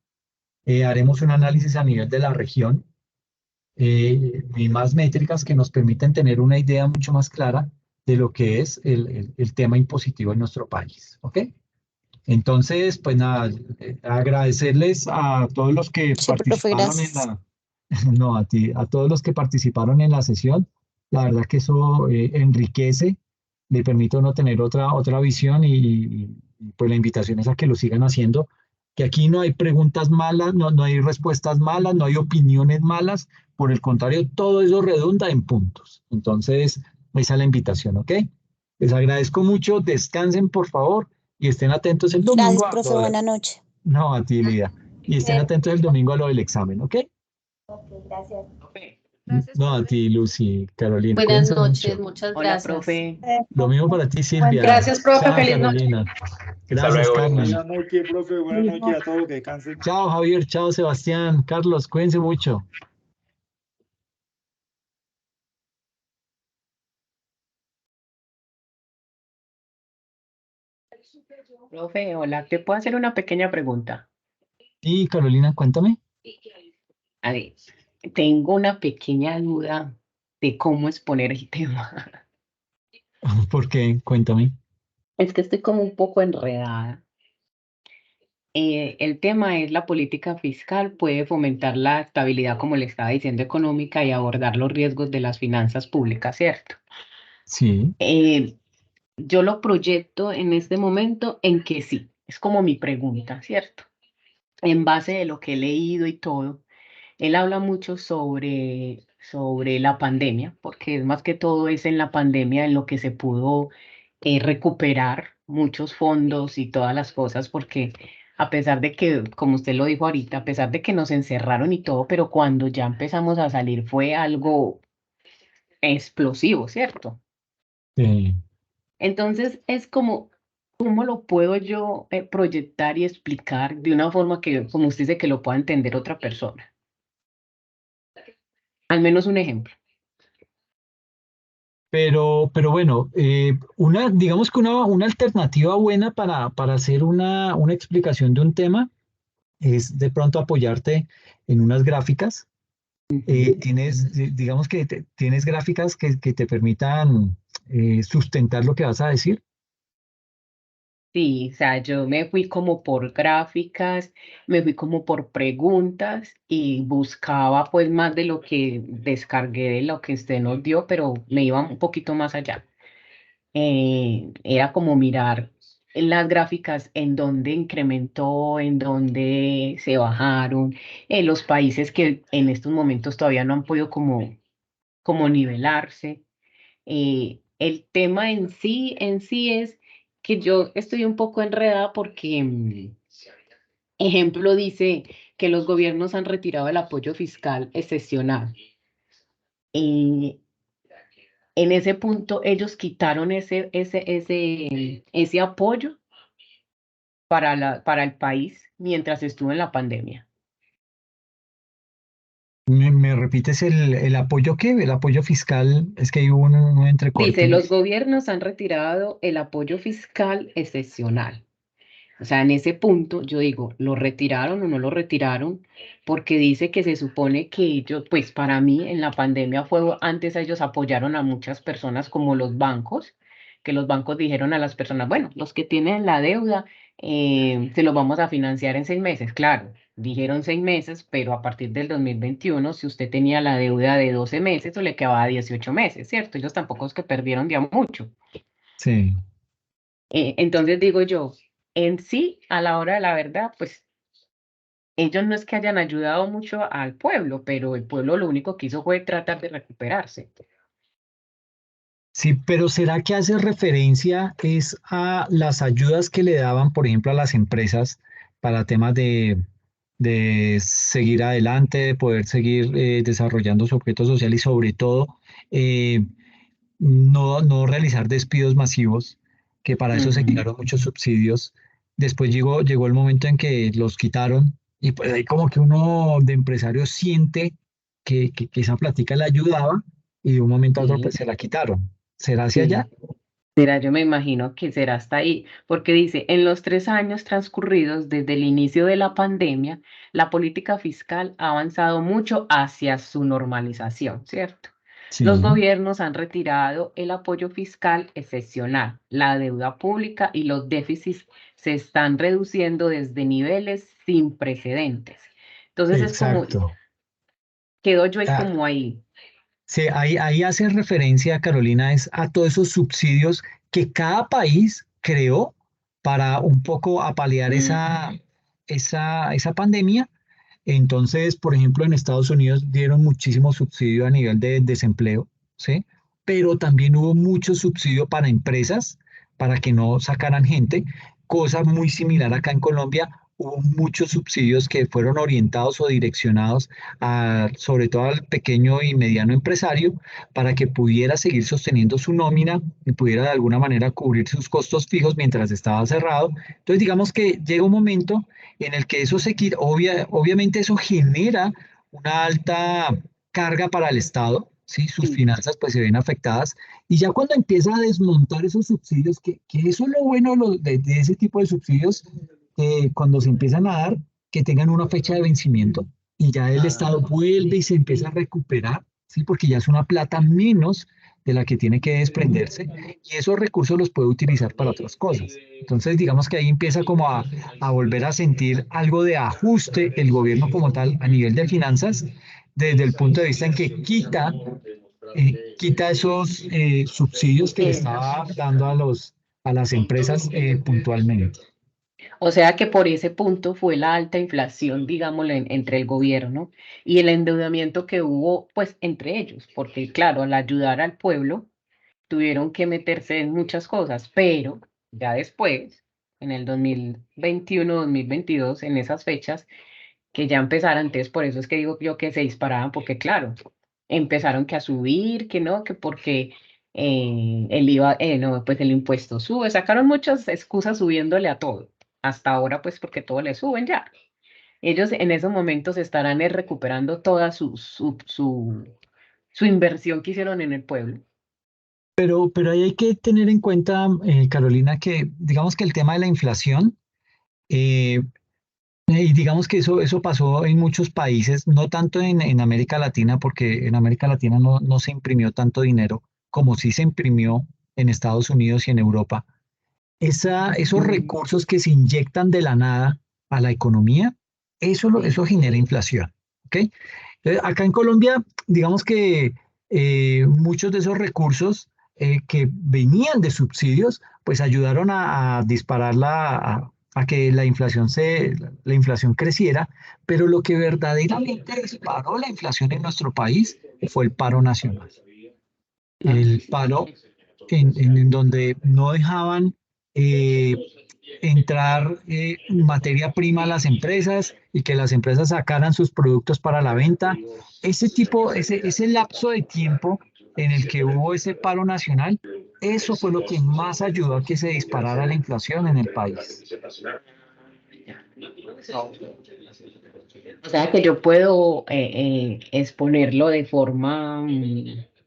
Haremos un análisis a nivel de la región y más métricas que nos permiten tener una idea mucho más clara de lo que es el tema impositivo en nuestro país. ¿Ok? Entonces, pues nada, agradecerles a todos los que Sí, profe, participaron en gracias. la, no, a ti, a todos los que participaron en la sesión. La verdad que eso enriquece, le permite a uno tener otra visión y, pues la invitación es a que lo sigan haciendo, que aquí no hay preguntas malas, no hay respuestas malas, no hay opiniones malas, por el contrario, todo eso redunda en puntos. Entonces, esa es la invitación, ¿ok? Les agradezco mucho, descansen por favor y estén atentos el Gracias, domingo a profe. Buena noche. No, a ti, Lida. Y estén atentos el domingo a lo del examen, ¿ok? Ok, gracias. Profe. Gracias, No, a profe. ti, Lucy, Carolina. Buenas Cuídense noches, mucho. muchas Hola, gracias. profe. Lo mismo para ti, Buen Silvia. profe. Gracias, profe. Chao, Feliz noche. Carolina. Hasta Gracias, luego, buenas Carmen. noches. Buenas noches, profe. Buenas noches a todos. Que descansen. Chao, Javier. Chao, Sebastián. Carlos, cuídense mucho. Profe, hola, ¿te puedo hacer una pequeña pregunta? Y Carolina, cuéntame. A ver, tengo una pequeña duda de cómo exponer el tema. ¿Por qué? Cuéntame. Es que estoy como un poco enredada. El tema es la política fiscal puede fomentar la estabilidad, como le estaba diciendo, económica y abordar los riesgos de las finanzas públicas, ¿cierto? Sí, Yo lo proyecto en este momento en que sí, es como mi pregunta, ¿cierto? en base de lo que he leído y todo, él habla mucho sobre la pandemia, porque es más que todo es en la pandemia en lo que se pudo recuperar muchos fondos y todas las cosas, porque a pesar de que, como usted lo dijo ahorita, a pesar de que nos encerraron y todo, pero cuando ya empezamos a salir fue algo explosivo, ¿cierto? Sí. Entonces es como, ¿cómo lo puedo yo proyectar y explicar de una forma que, como usted dice, que lo pueda entender otra persona? Al menos un ejemplo. Pero bueno, digamos que una alternativa buena para hacer una explicación de un tema es de pronto apoyarte en unas gráficas. Digamos que tienes gráficas que te permitan sustentar lo que vas a decir. Sí, o sea, yo me fui como por gráficas, me fui como por preguntas y buscaba pues más de lo que descargué de lo que usted nos dio, pero me iba un poquito más allá. Era como mirar en las gráficas en dónde incrementó, en dónde se bajaron, en los países que en estos momentos todavía no han podido como nivelarse. El tema en sí es que yo estoy un poco enredada porque, ejemplo, dice que los gobiernos han retirado el apoyo fiscal excepcional. Eh, en ese punto, ellos quitaron ese apoyo para el país mientras estuvo en la pandemia. ¿Me repites el apoyo qué? El apoyo fiscal, es que hay un Dice, entrecorte. los gobiernos han retirado el apoyo fiscal excepcional. O sea, en ese punto yo digo, ¿lo retiraron o no lo retiraron? Porque dice que se supone que ellos, pues para mí en la pandemia antes ellos apoyaron a muchas personas como los bancos, que los bancos dijeron a las personas, bueno, los que tienen la deuda, se los vamos a financiar en 6 meses. Claro, dijeron 6 meses, pero a partir del 2021, si usted tenía la deuda de 12 meses, o le quedaba 18 meses, ¿cierto? Ellos tampoco es que perdieron ya mucho. Sí. Entonces digo yo, en sí, a la hora de la verdad, pues ellos no es que hayan ayudado mucho al pueblo, pero el pueblo lo único que hizo fue tratar de recuperarse. Sí, pero ¿será que hace referencia es a las ayudas que le daban, por ejemplo, a las empresas para temas de seguir adelante, de poder seguir desarrollando su objeto social y sobre todo eh, no realizar despidos masivos, que para eso se Ujú. quitaron muchos subsidios? Después llegó el momento en que los quitaron y pues ahí como que uno de empresario siente que esa plática le ayudaba y de un momento a otro pues Sí, se la quitaron. ¿Será hacia allá? sí. Mira, yo me imagino que será hasta ahí, porque dice, en los 3 años transcurridos desde el inicio de la pandemia, la política fiscal ha avanzado mucho hacia su normalización, ¿cierto? Los Sí, gobiernos han retirado el apoyo fiscal excepcional, la deuda pública y los déficits se están reduciendo desde niveles sin precedentes. Entonces es como, exacto. quedo yo ahí Ah, como ahí. sí, ahí hace referencia, Carolina, es a todos esos subsidios que cada país creó para un poco apalear Mm, esa pandemia. Entonces, por ejemplo, en Estados Unidos dieron muchísimo subsidio a nivel de desempleo, ¿sí? Pero también hubo mucho subsidio para empresas, para que no sacaran gente. Cosa muy similar acá en Colombia, hubo muchos subsidios que fueron orientados o direccionados sobre todo al pequeño y mediano empresario, para que pudiera seguir sosteniendo su nómina y pudiera de alguna manera cubrir sus costos fijos mientras estaba cerrado. Entonces, digamos que llega un momento en el que eso obviamente eso genera una alta carga para el Estado, ¿sí? Sus sí, finanzas pues se ven afectadas y ya cuando empieza a desmontar esos subsidios, que eso es lo bueno de ese tipo de subsidios, cuando se empiezan a dar, que tengan una fecha de vencimiento y ya el Estado vuelve y se empieza a recuperar, ¿sí? Porque ya es una plata menos de la que tiene que desprenderse y esos recursos los puede utilizar para otras cosas. Entonces, digamos que ahí empieza como a volver a sentir algo de ajuste el gobierno como tal a nivel de finanzas, desde el punto de vista en que quita esos subsidios que le eso. estaba dando a las empresas puntualmente. O sea que por ese punto fue la alta inflación, digámoslo, entre el gobierno y el endeudamiento que hubo, pues, entre ellos, porque claro, al ayudar al pueblo, tuvieron que meterse en muchas cosas, pero ya después, en el 2021, 2022, en esas fechas, que ya empezaron, entonces por eso es que digo yo que se disparaban, porque claro, empezaron que a subir, que no, que porque el IVA, no, pues el impuesto sube, sacaron muchas excusas subiéndole a todo, hasta ahora pues porque todo le suben ya. Ellos en esos momentos estarán recuperando toda su inversión que hicieron en el pueblo. Pero ahí hay que tener en cuenta, Carolina, que digamos que el tema de la inflación, eh, y digamos que eso pasó en muchos países, no tanto en América Latina, porque en América Latina no se imprimió tanto dinero como sí se imprimió en Estados Unidos y en Europa. Esos recursos que se inyectan de la nada a la economía, eso genera inflación. ¿Ok? Acá en Colombia, digamos que muchos de esos recursos que venían de subsidios, pues ayudaron a disparar a que la inflación creciera, pero lo que verdaderamente disparó la inflación en nuestro país fue el paro nacional. El paro en donde no dejaban eh, entrar materia prima a las empresas y que las empresas sacaran sus productos para la venta. Ese lapso de tiempo en el que hubo ese paro nacional, eso fue lo que más ayudó a que se disparara la inflación en el país. O sea que yo puedo exponerlo de forma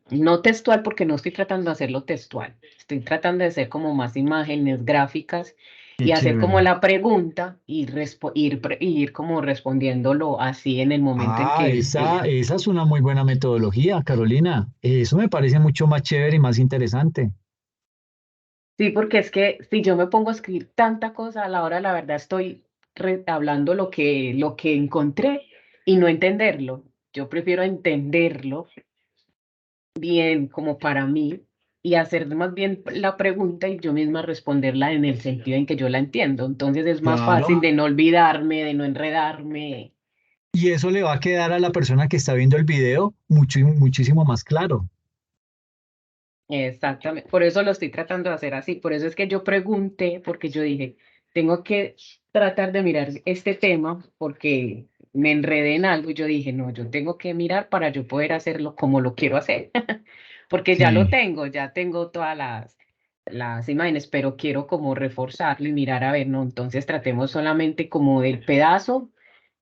no textual, porque no estoy tratando de hacerlo textual. Estoy tratando de hacer como más imágenes gráficas Qué y hacer como chévere. la pregunta y ir como respondiéndolo así en el momento en que Esa es una muy buena metodología, Carolina. Eso me parece mucho más chévere y más interesante. Sí, porque es que si yo me pongo a escribir tanta cosa, a la hora de la verdad estoy hablando lo que encontré y no entenderlo. Yo prefiero entenderlo bien como para mí y hacer más bien la pregunta y yo misma responderla en el sentido en que yo la entiendo. Entonces es más fácil Claro. de no olvidarme, de no enredarme. Y eso le va a quedar a la persona que está viendo el video muchísimo más claro. Exactamente. Por eso lo estoy tratando de hacer así. Por eso es que yo pregunté, porque yo dije, tengo que tratar de mirar este tema porque me enredé en algo y yo dije, no, yo tengo que mirar para yo poder hacerlo como lo quiero hacer. Porque ya lo Sí, tengo, ya tengo todas las imágenes, pero quiero como reforzarlo y mirar a ver, no, entonces tratemos solamente como del pedazo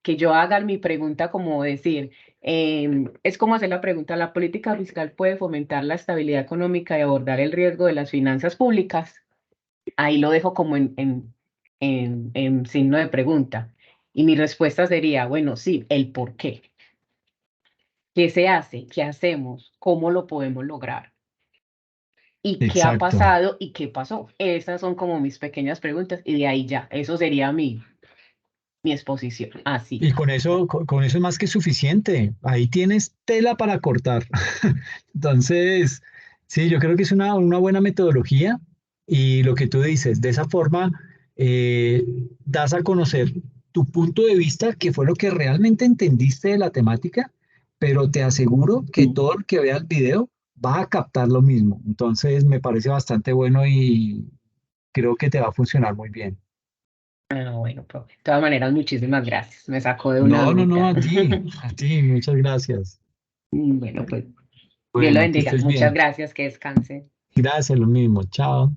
que yo haga mi pregunta como decir, es como hacer la pregunta, ¿la política fiscal puede fomentar la estabilidad económica y abordar el riesgo de las finanzas públicas? Ahí lo dejo como en signo de pregunta. Y mi respuesta sería, bueno, sí, el por qué. ¿Qué se hace? ¿Qué hacemos? ¿Cómo lo podemos lograr? ¿Y qué ha exacto. pasado y qué pasó? Esas son como mis pequeñas preguntas y de ahí ya, eso sería mi exposición. Así. Y con eso es más que suficiente. Ahí tienes tela para cortar. Entonces, sí, yo creo que es una buena metodología y lo que tú dices, de esa forma eh, das a conocer tu punto de vista, que fue lo que realmente entendiste de la temática, pero te aseguro que todo el que vea el video va a captar lo mismo. Entonces, me parece bastante bueno y creo que te va a funcionar muy bien. Ah, bueno, profe. De todas maneras, muchísimas gracias. Me sacó de una No, duda. a ti, muchas gracias. Bueno, pues Dios lo Bueno, que bendiga. estés Muchas bien. gracias. Que descanse. Gracias, lo mismo. Chao.